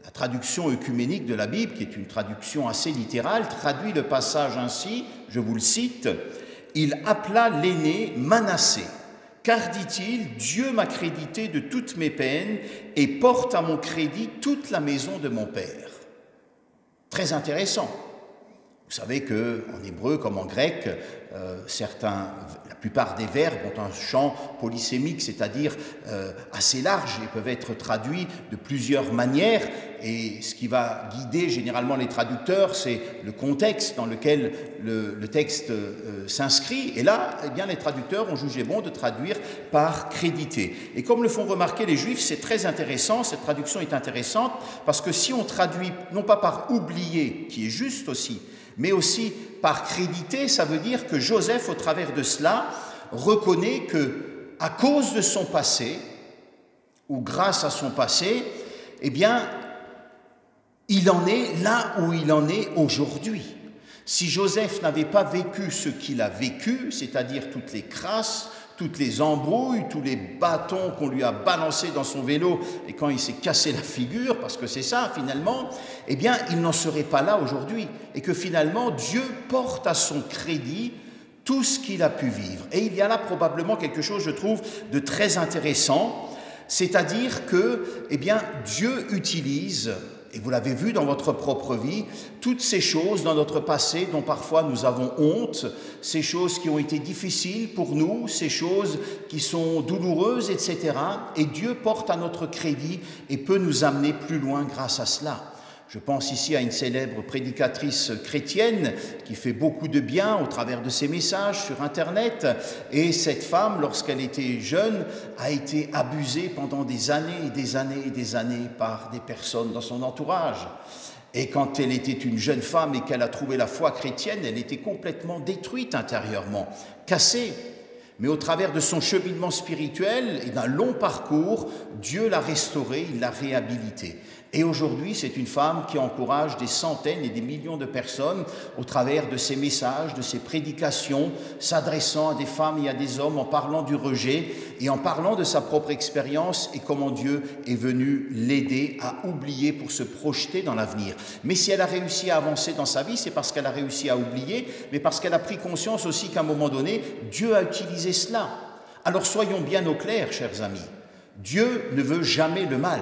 La traduction œcuménique de la Bible, qui est une traduction assez littérale, traduit le passage ainsi, je vous le cite, « Il appela l'aîné Manassé, car, dit-il, Dieu m'a crédité de toutes mes peines et porte à mon crédit toute la maison de mon père. » Très intéressant. Vous savez qu'en hébreu comme en grec, la plupart des verbes ont un champ polysémique, c'est-à-dire assez large, et peuvent être traduits de plusieurs manières. Et ce qui va guider généralement les traducteurs, c'est le contexte dans lequel le texte s'inscrit. Et là, eh bien, les traducteurs ont jugé bon de traduire par crédité. Et comme le font remarquer les Juifs, c'est très intéressant, cette traduction est intéressante, parce que si on traduit non pas par oublier, qui est juste aussi, mais aussi par crédité, ça veut dire que Joseph, au travers de cela, reconnaît que, à cause de son passé, ou grâce à son passé, eh bien, il en est là où il en est aujourd'hui. Si Joseph n'avait pas vécu ce qu'il a vécu, c'est-à-dire toutes les crasses, toutes les embrouilles, tous les bâtons qu'on lui a balancés dans son vélo et quand il s'est cassé la figure, parce que c'est ça finalement, eh bien il n'en serait pas là aujourd'hui. Et que finalement Dieu porte à son crédit tout ce qu'il a pu vivre. Et il y a là probablement quelque chose, je trouve, de très intéressant, c'est-à-dire que eh bien, Dieu utilise, et vous l'avez vu dans votre propre vie, toutes ces choses dans notre passé dont parfois nous avons honte, ces choses qui ont été difficiles pour nous, ces choses qui sont douloureuses, etc. Et Dieu porte à notre crédit et peut nous amener plus loin grâce à cela. Je pense ici à une célèbre prédicatrice chrétienne qui fait beaucoup de bien au travers de ses messages sur Internet. Et cette femme, lorsqu'elle était jeune, a été abusée pendant des années et des années et des années par des personnes dans son entourage. Et quand elle était une jeune femme et qu'elle a trouvé la foi chrétienne, elle était complètement détruite intérieurement, cassée. Mais au travers de son cheminement spirituel et d'un long parcours, Dieu l'a restaurée, il l'a réhabilitée. Et aujourd'hui, c'est une femme qui encourage des centaines et des millions de personnes au travers de ses messages, de ses prédications, s'adressant à des femmes et à des hommes en parlant du rejet et en parlant de sa propre expérience et comment Dieu est venu l'aider à oublier pour se projeter dans l'avenir. Mais si elle a réussi à avancer dans sa vie, c'est parce qu'elle a réussi à oublier, mais parce qu'elle a pris conscience aussi qu'à un moment donné, Dieu a utilisé cela. Alors soyons bien au clair, chers amis, Dieu ne veut jamais le mal.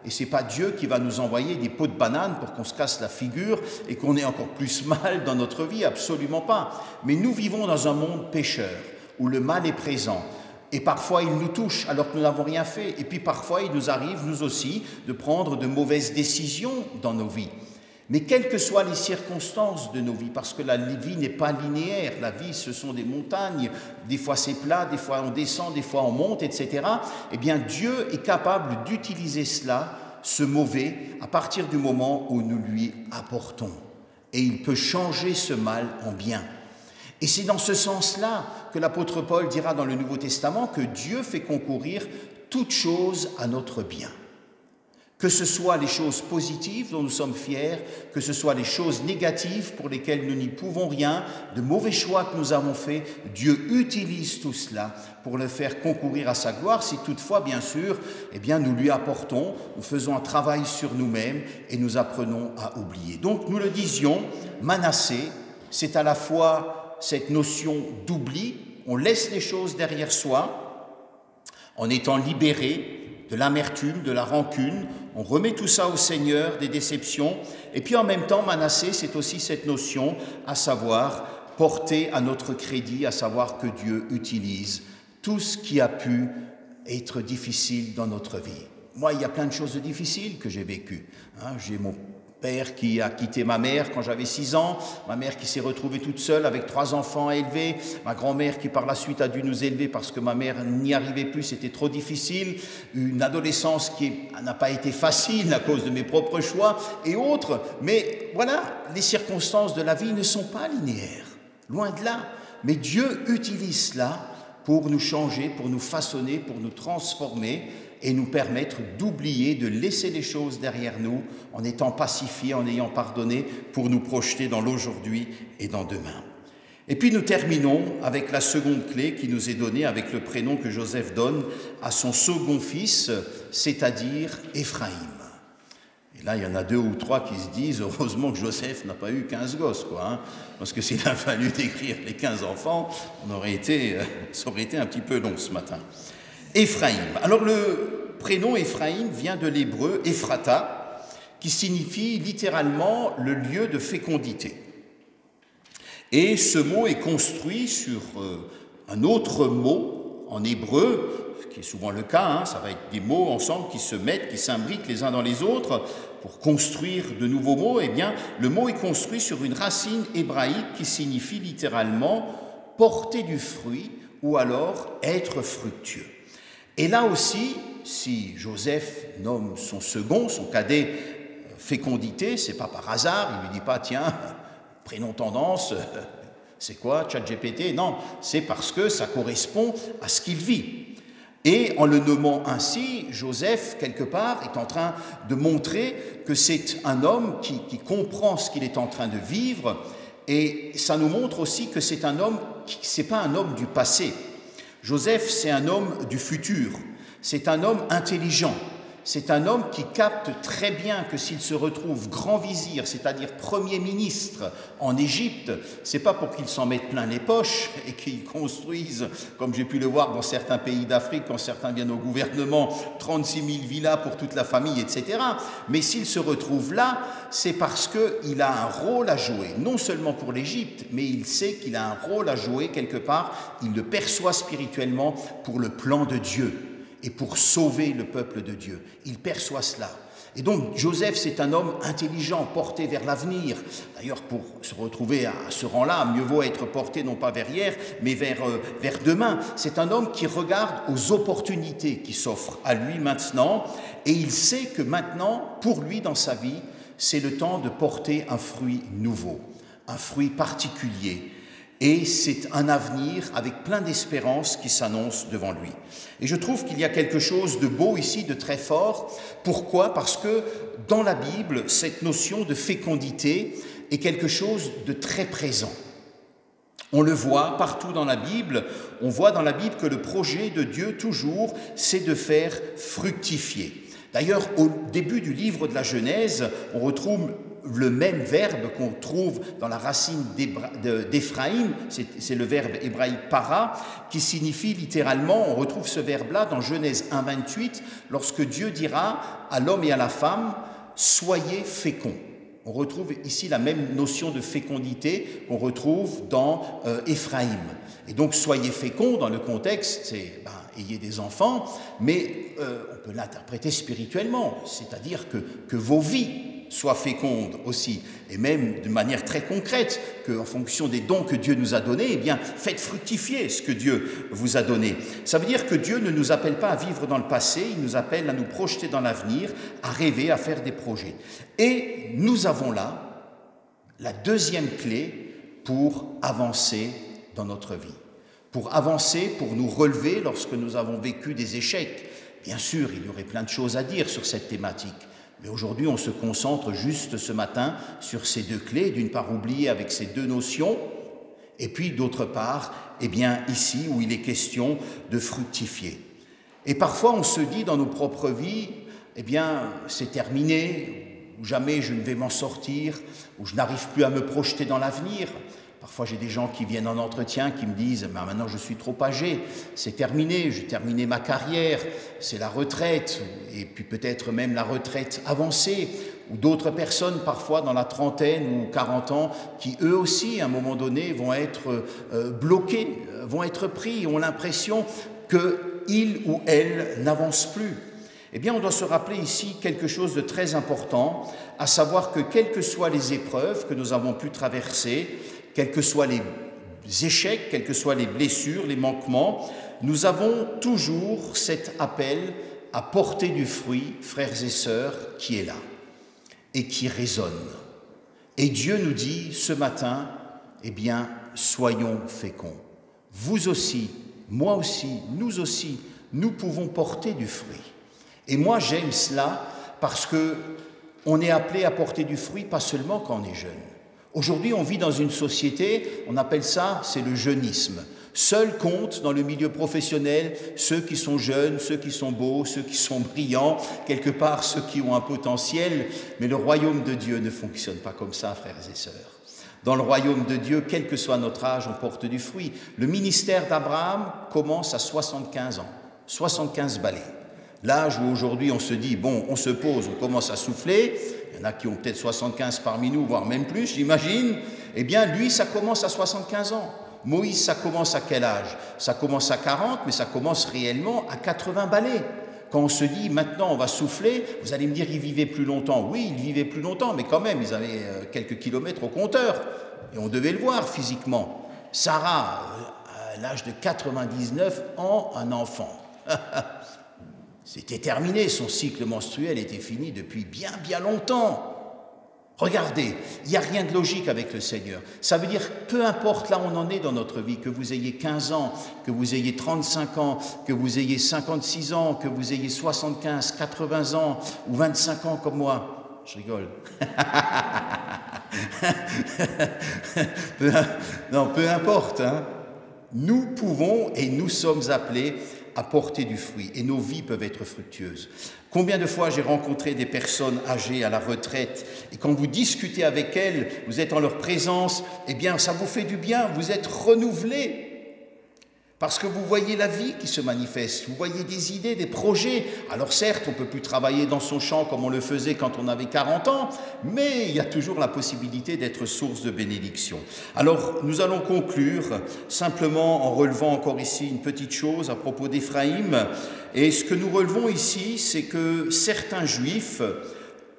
Et ce n'est pas Dieu qui va nous envoyer des pots de banane pour qu'on se casse la figure et qu'on ait encore plus mal dans notre vie, absolument pas. Mais nous vivons dans un monde pécheur, où le mal est présent. Et parfois il nous touche alors que nous n'avons rien fait. Et puis parfois il nous arrive, nous aussi, de prendre de mauvaises décisions dans nos vies. Mais quelles que soient les circonstances de nos vies, parce que la vie n'est pas linéaire, la vie ce sont des montagnes, des fois c'est plat, des fois on descend, des fois on monte, etc. Eh bien Dieu est capable d'utiliser cela, ce mauvais, à partir du moment où nous lui apportons. Et il peut changer ce mal en bien. Et c'est dans ce sens-là que l'apôtre Paul dira dans le Nouveau Testament que Dieu fait concourir toutes choses à notre bien. Que ce soit les choses positives dont nous sommes fiers, que ce soit les choses négatives pour lesquelles nous n'y pouvons rien, de mauvais choix que nous avons faits, Dieu utilise tout cela pour le faire concourir à sa gloire, si toutefois, bien sûr, eh bien, nous lui apportons, nous faisons un travail sur nous-mêmes et nous apprenons à oublier. Donc, nous le disions, Manassé, c'est à la fois cette notion d'oubli, on laisse les choses derrière soi, en étant libéré de l'amertume, de la rancune, on remet tout ça au Seigneur, des déceptions, et puis en même temps, Manassé, c'est aussi cette notion, à savoir porter à notre crédit, à savoir que Dieu utilise tout ce qui a pu être difficile dans notre vie. Moi, il y a plein de choses difficiles que j'ai vécues. J'ai mon père qui a quitté ma mère quand j'avais 6 ans, ma mère qui s'est retrouvée toute seule avec 3 enfants à élever, ma grand-mère qui par la suite a dû nous élever parce que ma mère n'y arrivait plus, c'était trop difficile, une adolescence qui n'a pas été facile à cause de mes propres choix et autres. Mais voilà, les circonstances de la vie ne sont pas linéaires, loin de là. Mais Dieu utilise cela pour nous changer, pour nous façonner, pour nous transformer et nous permettre d'oublier, de laisser les choses derrière nous en étant pacifiés, en ayant pardonné, pour nous projeter dans l'aujourd'hui et dans demain. Et puis nous terminons avec la seconde clé qui nous est donnée avec le prénom que Joseph donne à son second fils, c'est-à-dire Éphraïm. Et là, il y en a 2 ou 3 qui se disent « Heureusement que Joseph n'a pas eu 15 gosses, quoi, hein, parce que s'il a fallu décrire les 15 enfants, ça aurait été un petit peu long ce matin. » Éphraïm. Alors le prénom Éphraïm vient de l'hébreu Ephrata, qui signifie littéralement le lieu de fécondité. Et ce mot est construit sur un autre mot en hébreu, ce qui est souvent le cas, hein, ça va être des mots ensemble qui se mettent, qui s'imbriquent les uns dans les autres pour construire de nouveaux mots. Eh bien, le mot est construit sur une racine hébraïque qui signifie littéralement porter du fruit ou alors être fructueux. Et là aussi, si Joseph nomme son second, son cadet, fécondité, c'est pas par hasard, il lui dit pas, tiens, prénom tendance, c'est quoi, ChatGPT? Non, c'est parce que ça correspond à ce qu'il vit. Et en le nommant ainsi, Joseph, quelque part, est en train de montrer que c'est un homme qui comprend ce qu'il est en train de vivre, et ça nous montre aussi que c'est un homme, c'est pas un homme du passé. Joseph, c'est un homme du futur, c'est un homme intelligent, c'est un homme qui capte très bien que s'il se retrouve grand vizir, c'est-à-dire premier ministre en Égypte, c'est pas pour qu'il s'en mette plein les poches et qu'il construise, comme j'ai pu le voir dans certains pays d'Afrique, quand certains viennent au gouvernement, 36 000 villas pour toute la famille, etc. Mais s'il se retrouve là, c'est parce qu'il a un rôle à jouer, non seulement pour l'Égypte, mais il sait qu'il a un rôle à jouer quelque part, il le perçoit spirituellement pour le plan de Dieu et pour sauver le peuple de Dieu. Il perçoit cela. Et donc Joseph, c'est un homme intelligent, porté vers l'avenir. D'ailleurs, pour se retrouver à ce rang-là, mieux vaut être porté non pas vers hier, mais vers demain. C'est un homme qui regarde aux opportunités qui s'offrent à lui maintenant, et il sait que maintenant, pour lui, dans sa vie, c'est le temps de porter un fruit nouveau, un fruit particulier. Et c'est un avenir avec plein d'espérance qui s'annonce devant lui. Et je trouve qu'il y a quelque chose de beau ici, de très fort. Pourquoi ? Parce que dans la Bible, cette notion de fécondité est quelque chose de très présent. On le voit partout dans la Bible. On voit dans la Bible que le projet de Dieu, toujours, c'est de faire fructifier. D'ailleurs, au début du livre de la Genèse, on retrouve le même verbe qu'on trouve dans la racine d'Éphraïm, c'est le verbe hébraïque para, qui signifie littéralement, on retrouve ce verbe-là dans Genèse 1,28, lorsque Dieu dira à l'homme et à la femme, soyez féconds. On retrouve ici la même notion de fécondité qu'on retrouve dans Éphraïm. Et donc, soyez féconds, dans le contexte, c'est ayez des enfants, mais on peut l'interpréter spirituellement, c'est-à-dire que vos vies soient fécondes aussi, et même de manière très concrète, qu'en fonction des dons que Dieu nous a donnés, eh bien, faites fructifier ce que Dieu vous a donné. Ça veut dire que Dieu ne nous appelle pas à vivre dans le passé, il nous appelle à nous projeter dans l'avenir, à rêver, à faire des projets. Et nous avons là la deuxième clé pour avancer dans notre vie, pour avancer, pour nous relever lorsque nous avons vécu des échecs. Bien sûr, il y aurait plein de choses à dire sur cette thématique. Mais aujourd'hui, on se concentre juste ce matin sur ces 2 clés, d'une part oubliées avec ces 2 notions, et puis d'autre part, eh bien ici où il est question de fructifier. Et parfois, on se dit dans nos propres vies, eh bien c'est terminé, ou jamais je ne vais m'en sortir, ou je n'arrive plus à me projeter dans l'avenir. Parfois, j'ai des gens qui viennent en entretien qui me disent « maintenant, je suis trop âgé, c'est terminé, j'ai terminé ma carrière, c'est la retraite, et puis peut-être même la retraite avancée. » Ou d'autres personnes, parfois dans la trentaine ou 40 ans, qui eux aussi, à un moment donné, vont être bloqués, vont être pris, ont l'impression qu'ils ou elles n'avancent plus. Eh bien, on doit se rappeler ici quelque chose de très important, à savoir que quelles que soient les épreuves que nous avons pu traverser, quels que soient les échecs, quelles que soient les blessures, les manquements, nous avons toujours cet appel à porter du fruit, frères et sœurs, qui est là et qui résonne. Et Dieu nous dit ce matin, eh bien, soyons féconds. Vous aussi, moi aussi, nous pouvons porter du fruit. Et moi, j'aime cela parce qu'on est appelé à porter du fruit, pas seulement quand on est jeune. Aujourd'hui, on vit dans une société, on appelle ça, c'est le jeunisme. Seuls comptent dans le milieu professionnel ceux qui sont jeunes, ceux qui sont beaux, ceux qui sont brillants, quelque part ceux qui ont un potentiel. Mais le royaume de Dieu ne fonctionne pas comme ça, frères et sœurs. Dans le royaume de Dieu, quel que soit notre âge, on porte du fruit. Le ministère d'Abraham commence à 75 ans, 75 balais. L'âge où aujourd'hui on se dit, bon, on se pose, on commence à souffler, il y en a qui ont peut-être 75 parmi nous, voire même plus, j'imagine, eh bien lui, ça commence à 75 ans. Moïse, ça commence à quel âge? Ça commence à 40, mais ça commence réellement à 80 balais. Quand on se dit, maintenant on va souffler, vous allez me dire, ils vivaient plus longtemps. Oui, ils vivaient plus longtemps, mais quand même, ils avaient quelques kilomètres au compteur. Et on devait le voir physiquement. Sarah, à l'âge de 99 ans, un enfant. C'était terminé, son cycle menstruel était fini depuis bien, bien longtemps. Regardez, il n'y a rien de logique avec le Seigneur. Ça veut dire, peu importe là où on en est dans notre vie, que vous ayez 15 ans, que vous ayez 35 ans, que vous ayez 56 ans, que vous ayez 75, 80 ans ou 25 ans comme moi. Je rigole. Peu importe. Hein. Nous pouvons et nous sommes appelés à porter du fruit et nos vies peuvent être fructueuses. Combien de fois j'ai rencontré des personnes âgées à la retraite et quand vous discutez avec elles, vous êtes en leur présence, eh bien ça vous fait du bien, vous êtes renouvelés parce que vous voyez la vie qui se manifeste, vous voyez des idées, des projets. Alors certes, on ne peut plus travailler dans son champ comme on le faisait quand on avait 40 ans, mais il y a toujours la possibilité d'être source de bénédiction. Alors nous allons conclure simplement en relevant encore ici une petite chose à propos d'Éphraïm. Et ce que nous relevons ici, c'est que certains Juifs,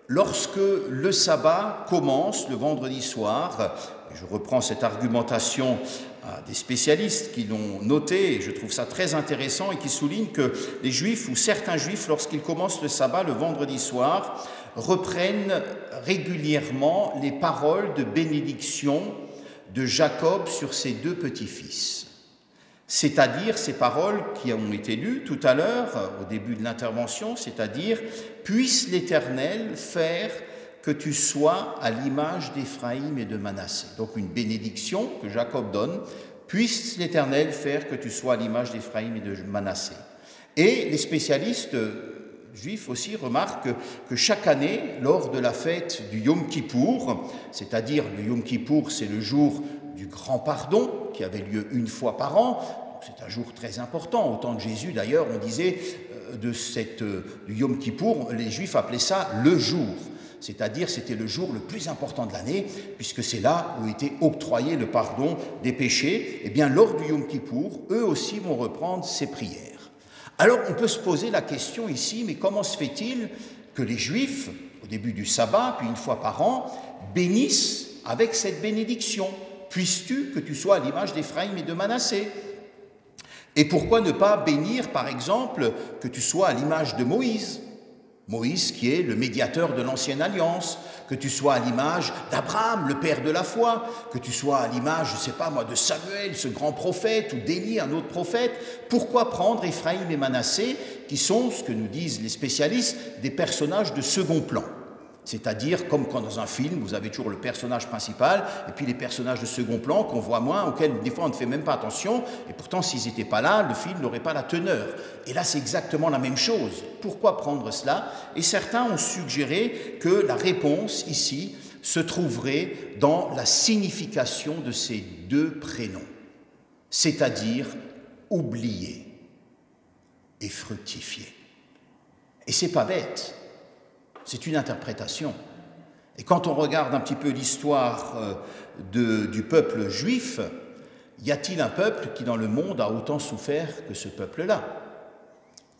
lorsque le sabbat commence le vendredi soir, je reprends cette argumentation à des spécialistes qui l'ont noté, et je trouve ça très intéressant, et qui soulignent que les Juifs, ou certains Juifs, lorsqu'ils commencent le sabbat le vendredi soir, reprennent régulièrement les paroles de bénédiction de Jacob sur ses deux petits-fils. C'est-à-dire ces paroles qui ont été lues tout à l'heure, au début de l'intervention, c'est-à-dire « Puisse l'Éternel faire que tu sois à l'image d'Éphraïm et de Manassé ». Donc une bénédiction que Jacob donne, « Puisse l'Éternel faire que tu sois à l'image d'Éphraïm et de Manassé ». Et les spécialistes juifs aussi remarquent que chaque année, lors de la fête du Yom Kippour, c'est-à-dire le Yom Kippour, c'est le jour du grand pardon qui avait lieu une fois par an, c'est un jour très important. Au temps de Jésus, d'ailleurs, on disait du Yom Kippour, les Juifs appelaient ça le jour. C'est-à-dire c'était le jour le plus important de l'année, puisque c'est là où était octroyé le pardon des péchés. Eh bien, lors du Yom Kippour, eux aussi vont reprendre ces prières. Alors, on peut se poser la question ici, mais comment se fait-il que les Juifs, au début du sabbat, puis une fois par an, bénissent avec cette bénédiction ? Puisses-tu que tu sois à l'image d'Éphraïm et de Manassé ? Et pourquoi ne pas bénir, par exemple, que tu sois à l'image de Moïse ? Moïse qui est le médiateur de l'ancienne alliance, que tu sois à l'image d'Abraham, le père de la foi, que tu sois à l'image, je ne sais pas moi, de Samuel, ce grand prophète, ou d'Élie, un autre prophète. Pourquoi prendre Éphraïm et Manassé, qui sont, ce que nous disent les spécialistes, des personnages de second plan ? C'est-à-dire, comme quand dans un film, vous avez toujours le personnage principal et puis les personnages de second plan qu'on voit moins, auxquels des fois on ne fait même pas attention, et pourtant s'ils n'étaient pas là, le film n'aurait pas la teneur. Et là, c'est exactement la même chose. Pourquoi prendre cela ? Et certains ont suggéré que la réponse ici se trouverait dans la signification de ces deux prénoms, c'est-à-dire oublier et fructifier. Et c'est pas bête. C'est une interprétation. Et quand on regarde un petit peu l'histoire du peuple juif, y a-t-il un peuple qui dans le monde a autant souffert que ce peuple-là ?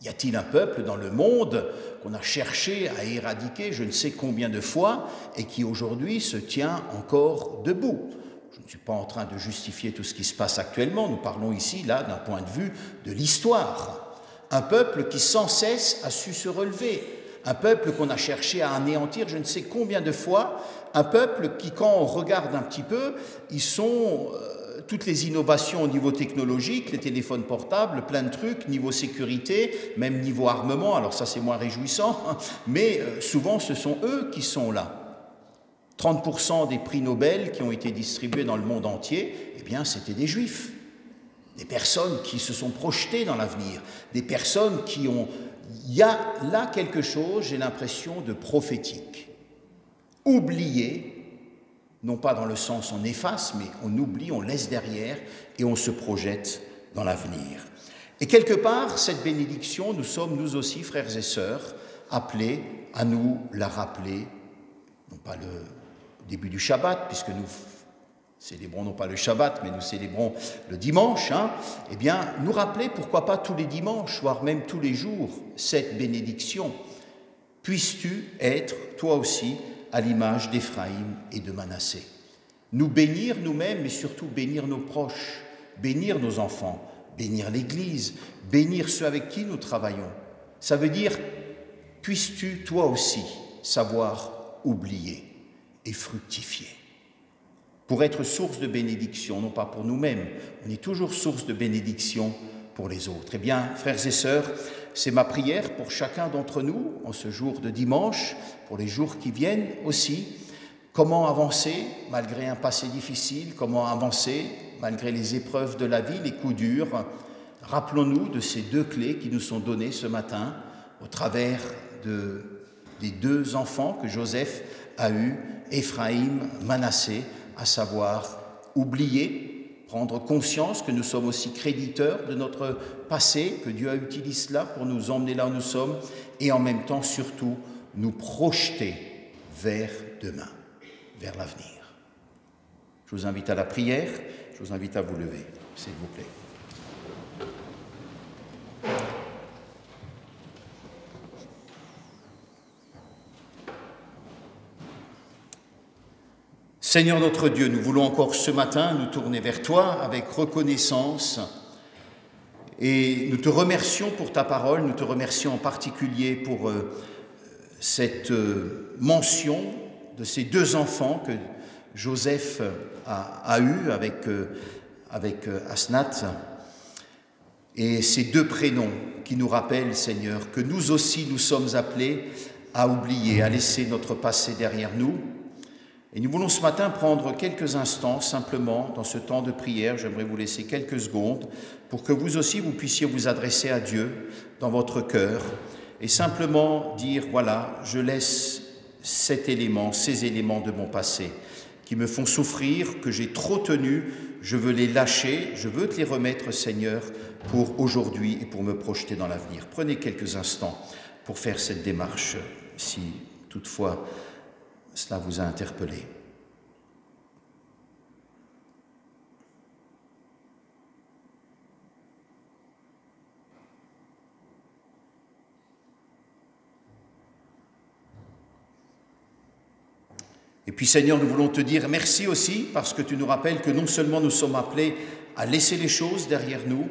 Y a-t-il un peuple dans le monde qu'on a cherché à éradiquer je ne sais combien de fois et qui aujourd'hui se tient encore debout? Je ne suis pas en train de justifier tout ce qui se passe actuellement, nous parlons ici, là, d'un point de vue de l'histoire. Un peuple qui sans cesse a su se relever, un peuple qu'on a cherché à anéantir je ne sais combien de fois, un peuple qui, quand on regarde un petit peu, ils sont... toutes les innovations au niveau technologique, les téléphones portables, plein de trucs, niveau sécurité, même niveau armement, alors ça c'est moins réjouissant, mais souvent ce sont eux qui sont là. 30% des prix Nobel qui ont été distribués dans le monde entier, eh bien c'était des Juifs, des personnes qui se sont projetées dans l'avenir, des personnes qui ont... Il y a là quelque chose, j'ai l'impression, de prophétique. Oublié, non pas dans le sens on efface, mais on oublie, on laisse derrière et on se projette dans l'avenir. Et quelque part, cette bénédiction, nous sommes nous aussi, frères et sœurs, appelés à nous la rappeler, non pas le début du Shabbat, puisque nous célébrons non pas le Shabbat, mais nous célébrons le dimanche, eh bien, nous rappeler, pourquoi pas tous les dimanches, voire même tous les jours, cette bénédiction. Puisses-tu être, toi aussi, à l'image d'Éphraïm et de Manassé. Nous bénir nous-mêmes, mais surtout bénir nos proches, bénir nos enfants, bénir l'Église, bénir ceux avec qui nous travaillons. Ça veut dire, puisses-tu toi aussi savoir oublier et fructifier. Pour être source de bénédiction, non pas pour nous-mêmes, on est toujours source de bénédiction pour les autres. Eh bien, frères et sœurs, c'est ma prière pour chacun d'entre nous, en ce jour de dimanche, pour les jours qui viennent aussi. Comment avancer malgré un passé difficile? Comment avancer malgré les épreuves de la vie, les coups durs? Rappelons-nous de ces deux clés qui nous sont données ce matin au travers des deux enfants que Joseph a eus, Éphraïm, Manassé, à savoir oublier, prendre conscience que nous sommes aussi créditeurs de notre passé, que Dieu a utilisé cela pour nous emmener là où nous sommes, et en même temps, surtout, nous projeter vers demain, vers l'avenir. Je vous invite à la prière, je vous invite à vous lever, s'il vous plaît. Seigneur notre Dieu, nous voulons encore ce matin nous tourner vers toi avec reconnaissance et nous te remercions pour ta parole, nous te remercions en particulier pour cette mention de ces deux enfants que Joseph a eus avec Asnath et ces deux prénoms qui nous rappellent, Seigneur, que nous aussi nous sommes appelés à oublier, à laisser notre passé derrière nous. Et nous voulons ce matin prendre quelques instants simplement dans ce temps de prière. J'aimerais vous laisser quelques secondes pour que vous aussi vous puissiez vous adresser à Dieu dans votre cœur et simplement dire, voilà, je laisse ces éléments de mon passé qui me font souffrir, que j'ai trop tenu, je veux les lâcher, je veux te les remettre, Seigneur, pour aujourd'hui et pour me projeter dans l'avenir. Prenez quelques instants pour faire cette démarche, si toutefois cela vous a interpellé. Et puis Seigneur, nous voulons te dire merci aussi parce que tu nous rappelles que non seulement nous sommes appelés à laisser les choses derrière nous,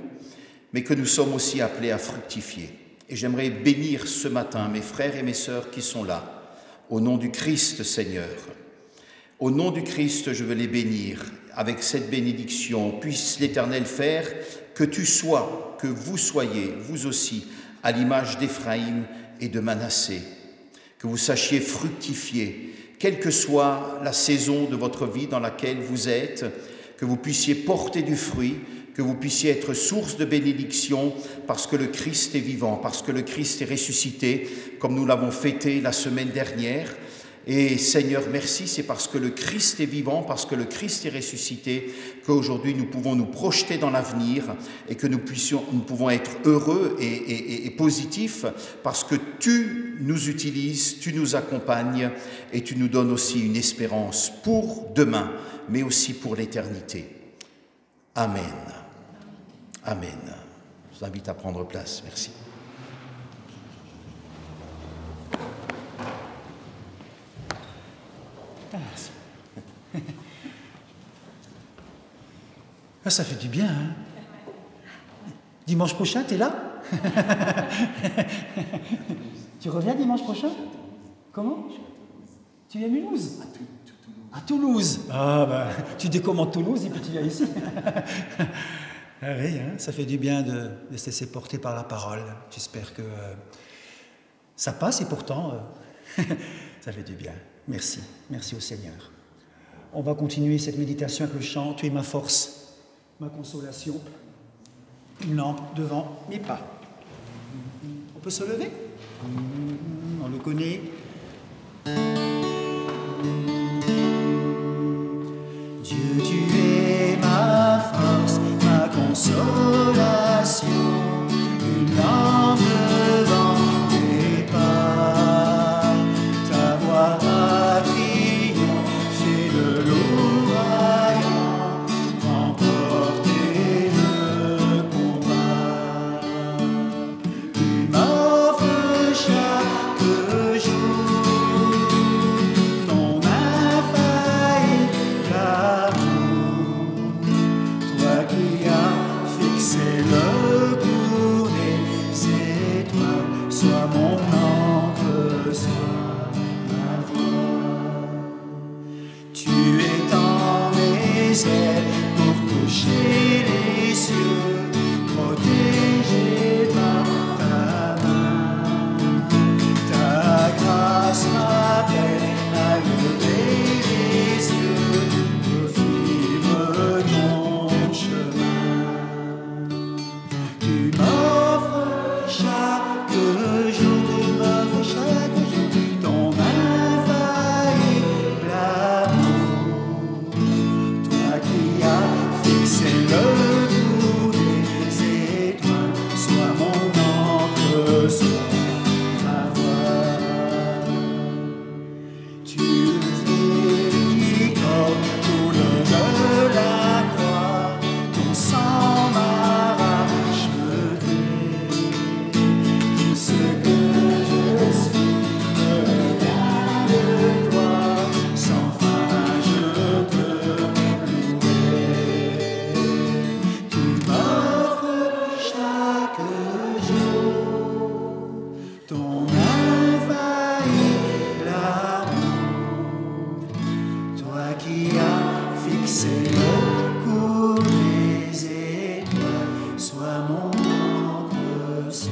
mais que nous sommes aussi appelés à fructifier. Et j'aimerais bénir ce matin mes frères et mes sœurs qui sont là. Au nom du Christ, Seigneur, au nom du Christ, je veux les bénir. Avec cette bénédiction, puisse l'Éternel faire que tu sois, que vous soyez, vous aussi, à l'image d'Éphraïm et de Manassé, que vous sachiez fructifier, quelle que soit la saison de votre vie dans laquelle vous êtes, que vous puissiez porter du fruit, que vous puissiez être source de bénédiction parce que le Christ est vivant, parce que le Christ est ressuscité, comme nous l'avons fêté la semaine dernière. Et Seigneur, merci, c'est parce que le Christ est vivant, parce que le Christ est ressuscité, qu'aujourd'hui nous pouvons nous projeter dans l'avenir et que nous pouvons être heureux et positifs parce que tu nous utilises, tu nous accompagnes et tu nous donnes aussi une espérance pour demain, mais aussi pour l'éternité. Amen. Amen. Je vous invite à prendre place. Merci. merci. Ah, ça fait du bien, hein? Dimanche prochain, t'es là? Tu reviens dimanche prochain? Comment? Tu viens à Mulhouse? À Toulouse. Ah, bah, tu décommandes Toulouse et puis tu viens ici. Ah oui, hein, ça fait du bien de se laisser porter par la parole. J'espère que ça passe et pourtant, ça fait du bien. Merci, merci au Seigneur. On va continuer cette méditation avec le chant « Tu es ma force, ma consolation ». Une lampe devant mes pas. On peut se lever? On le connaît. Dieu, tu es ma force, ma consolation, une lampe devant tes pas. Ta voix a triomphé de l'ouragan, remporté le combat. Tu m'offres chaque jour ton infaillible amour, toi qui as fixé le cours des étoiles, sois mon encre, sois ma voix. Tu étends mes ailes pour toucher les cieux, protégé par ta main. Ta grâce m'appelle à lever les yeux pour suivre ton chemin. Tu m'offres chaque jour, tu m'offres chaque jour ton infaillible amour. Toi qui as fixé le cours des étoiles, sois mon encre, sois ma voix. Tu miséricorde tout le de la croix, ton sang m'a racheté. Tout ce que je suis me vient de toi, sans fin je te louerai. Tu m'offres chaque jour ton infaillible amour, toi qui as fixé le cours des étoiles, sois mon encre, sois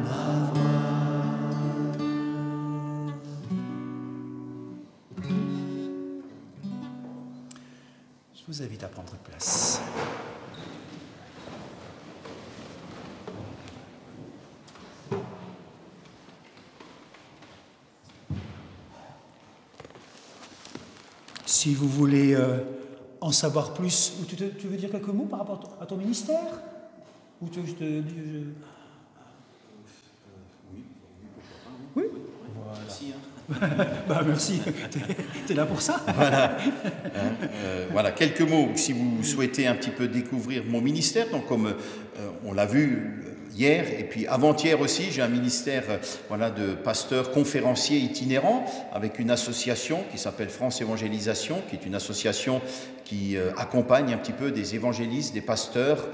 ma voix. Je vous invite à prendre place. Si vous voulez en savoir plus, ou tu veux dire quelques mots par rapport à ton ministère? Ou tu veux que je te dise... Oui. Voilà. Merci. Bah merci, t'es là pour ça. Voilà. Voilà, quelques mots si vous souhaitez un petit peu découvrir mon ministère. Donc comme on l'a vu hier et puis avant-hier aussi, j'ai un ministère voilà, de pasteur conférencier itinérant avec une association qui s'appelle France Évangélisation, qui est une association qui accompagne un petit peu des évangélistes, des pasteurs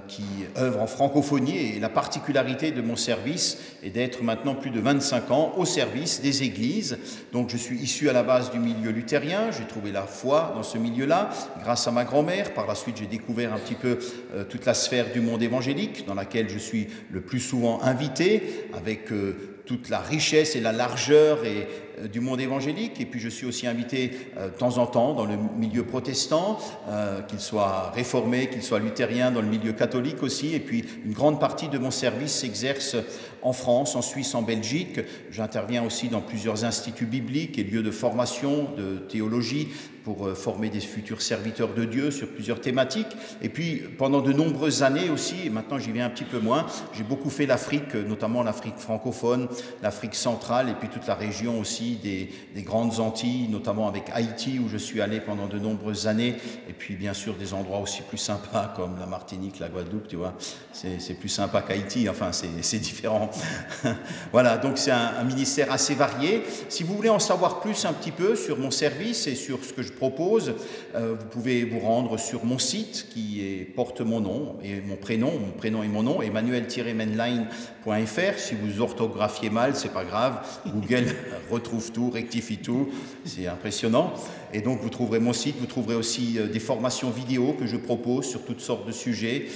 qui œuvrent en francophonie. Et la particularité de mon service est d'être maintenant plus de 25 ans au service des églises. Donc je suis issu à la base du milieu luthérien, j'ai trouvé la foi dans ce milieu-là grâce à ma grand-mère. Par la suite, j'ai découvert un petit peu toute la sphère du monde évangélique dans laquelle je suis le plus souvent invité, avec toute la richesse et la largeur du monde évangélique. Et puis je suis aussi invité de temps en temps dans le milieu protestant, qu'il soit réformé, qu'il soit luthérien, dans le milieu catholique aussi. Et puis une grande partie de mon service s'exerce en France, en Suisse, en Belgique. J'interviens aussi dans plusieurs instituts bibliques et lieux de formation, de théologie, pour former des futurs serviteurs de Dieu sur plusieurs thématiques. Et puis, pendant de nombreuses années aussi, et maintenant j'y viens un petit peu moins, j'ai beaucoup fait l'Afrique, notamment l'Afrique francophone, l'Afrique centrale, et puis toute la région aussi des Grandes Antilles, notamment avec Haïti, où je suis allé pendant de nombreuses années, et puis bien sûr des endroits aussi plus sympas comme la Martinique, la Guadeloupe, tu vois, c'est plus sympa qu'Haïti, enfin c'est différent. Voilà, donc c'est un ministère assez varié. Si vous voulez en savoir plus un petit peu sur mon service et sur ce que je propose, vous pouvez vous rendre sur mon site qui porte mon nom et mon prénom et mon nom, emmanuel-menline.fr. Si vous orthographiez mal, c'est pas grave, Google retrouve tout, rectifie tout, c'est impressionnant. Et donc vous trouverez mon site, vous trouverez aussi des formations vidéo que je propose sur toutes sortes de sujets.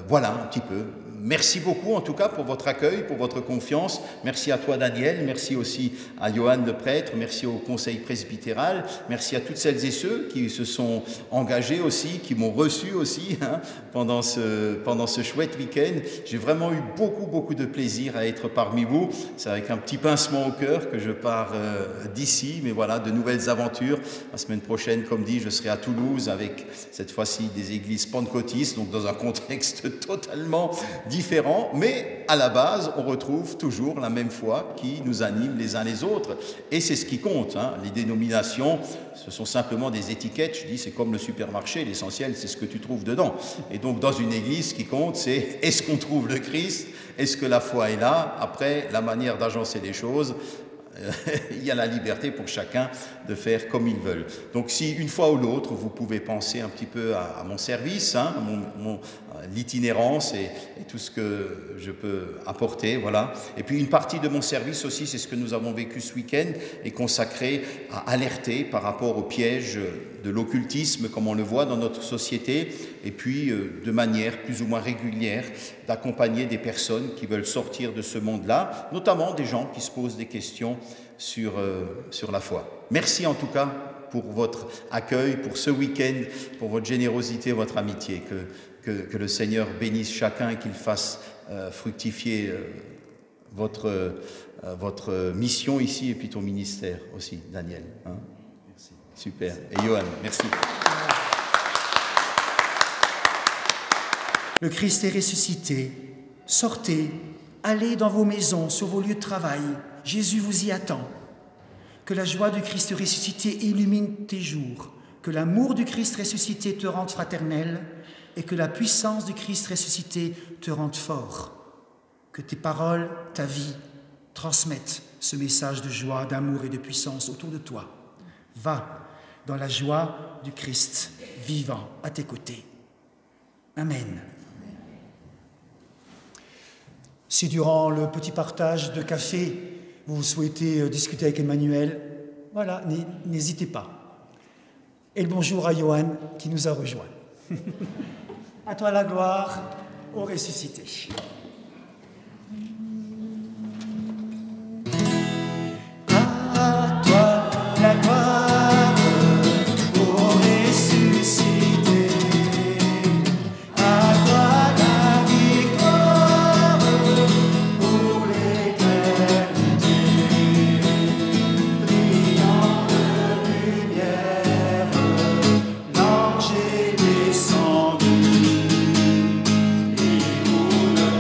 Voilà un petit peu. Merci beaucoup en tout cas pour votre accueil, pour votre confiance. Merci à toi Daniel, merci aussi à Johan le prêtre, merci au conseil presbytéral, merci à toutes celles et ceux qui se sont engagés aussi, qui m'ont reçu aussi pendant ce chouette week-end. J'ai vraiment eu beaucoup de plaisir à être parmi vous. C'est avec un petit pincement au cœur que je pars d'ici, mais voilà, de nouvelles aventures. La semaine prochaine, comme dit, je serai à Toulouse avec cette fois-ci des églises pentecôtistes, donc dans un contexte totalement différent, mais à la base, on retrouve toujours la même foi qui nous anime les uns les autres. Et c'est ce qui compte. Les dénominations, ce sont simplement des étiquettes. Je dis, c'est comme le supermarché, l'essentiel, c'est ce que tu trouves dedans. Et donc, dans une église, ce qui compte, c'est est-ce qu'on trouve le Christ? Est-ce que la foi est là? Après, la manière d'agencer les choses, il y a la liberté pour chacun de faire comme ils veulent. Donc si une fois ou l'autre, vous pouvez penser un petit peu à mon service, l'itinérance et tout ce que je peux apporter, voilà. Et puis une partie de mon service aussi, c'est ce que nous avons vécu ce week-end, est consacrée à alerter par rapport au piège de l'occultisme, comme on le voit dans notre société, et puis de manière plus ou moins régulière, d'accompagner des personnes qui veulent sortir de ce monde-là, notamment des gens qui se posent des questions sur la foi. Merci en tout cas pour votre accueil, pour ce week-end, pour votre générosité, votre amitié. Que le Seigneur bénisse chacun et qu'il fasse fructifier votre mission ici et puis ton ministère aussi, Daniel. Merci. Super. Et Johan, merci. Le Christ est ressuscité. Sortez, allez dans vos maisons, sur vos lieux de travail. Jésus vous y attend. Que la joie du Christ ressuscité illumine tes jours. Que l'amour du Christ ressuscité te rende fraternel et que la puissance du Christ ressuscité te rende fort. Que tes paroles, ta vie, transmettent ce message de joie, d'amour et de puissance autour de toi. Va dans la joie du Christ vivant à tes côtés. Amen. Si durant le petit partage de café, vous souhaitez discuter avec Emmanuel, voilà, n'hésitez pas. Et le bonjour à Johan qui nous a rejoints. À toi la gloire, au ressuscité. À toi la gloire, au ressuscité. À toi la victoire, pour l'éternité. Brillant de lumière, l'ange est descendu. Et vous le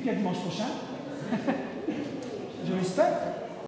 puis à dimanche prochain.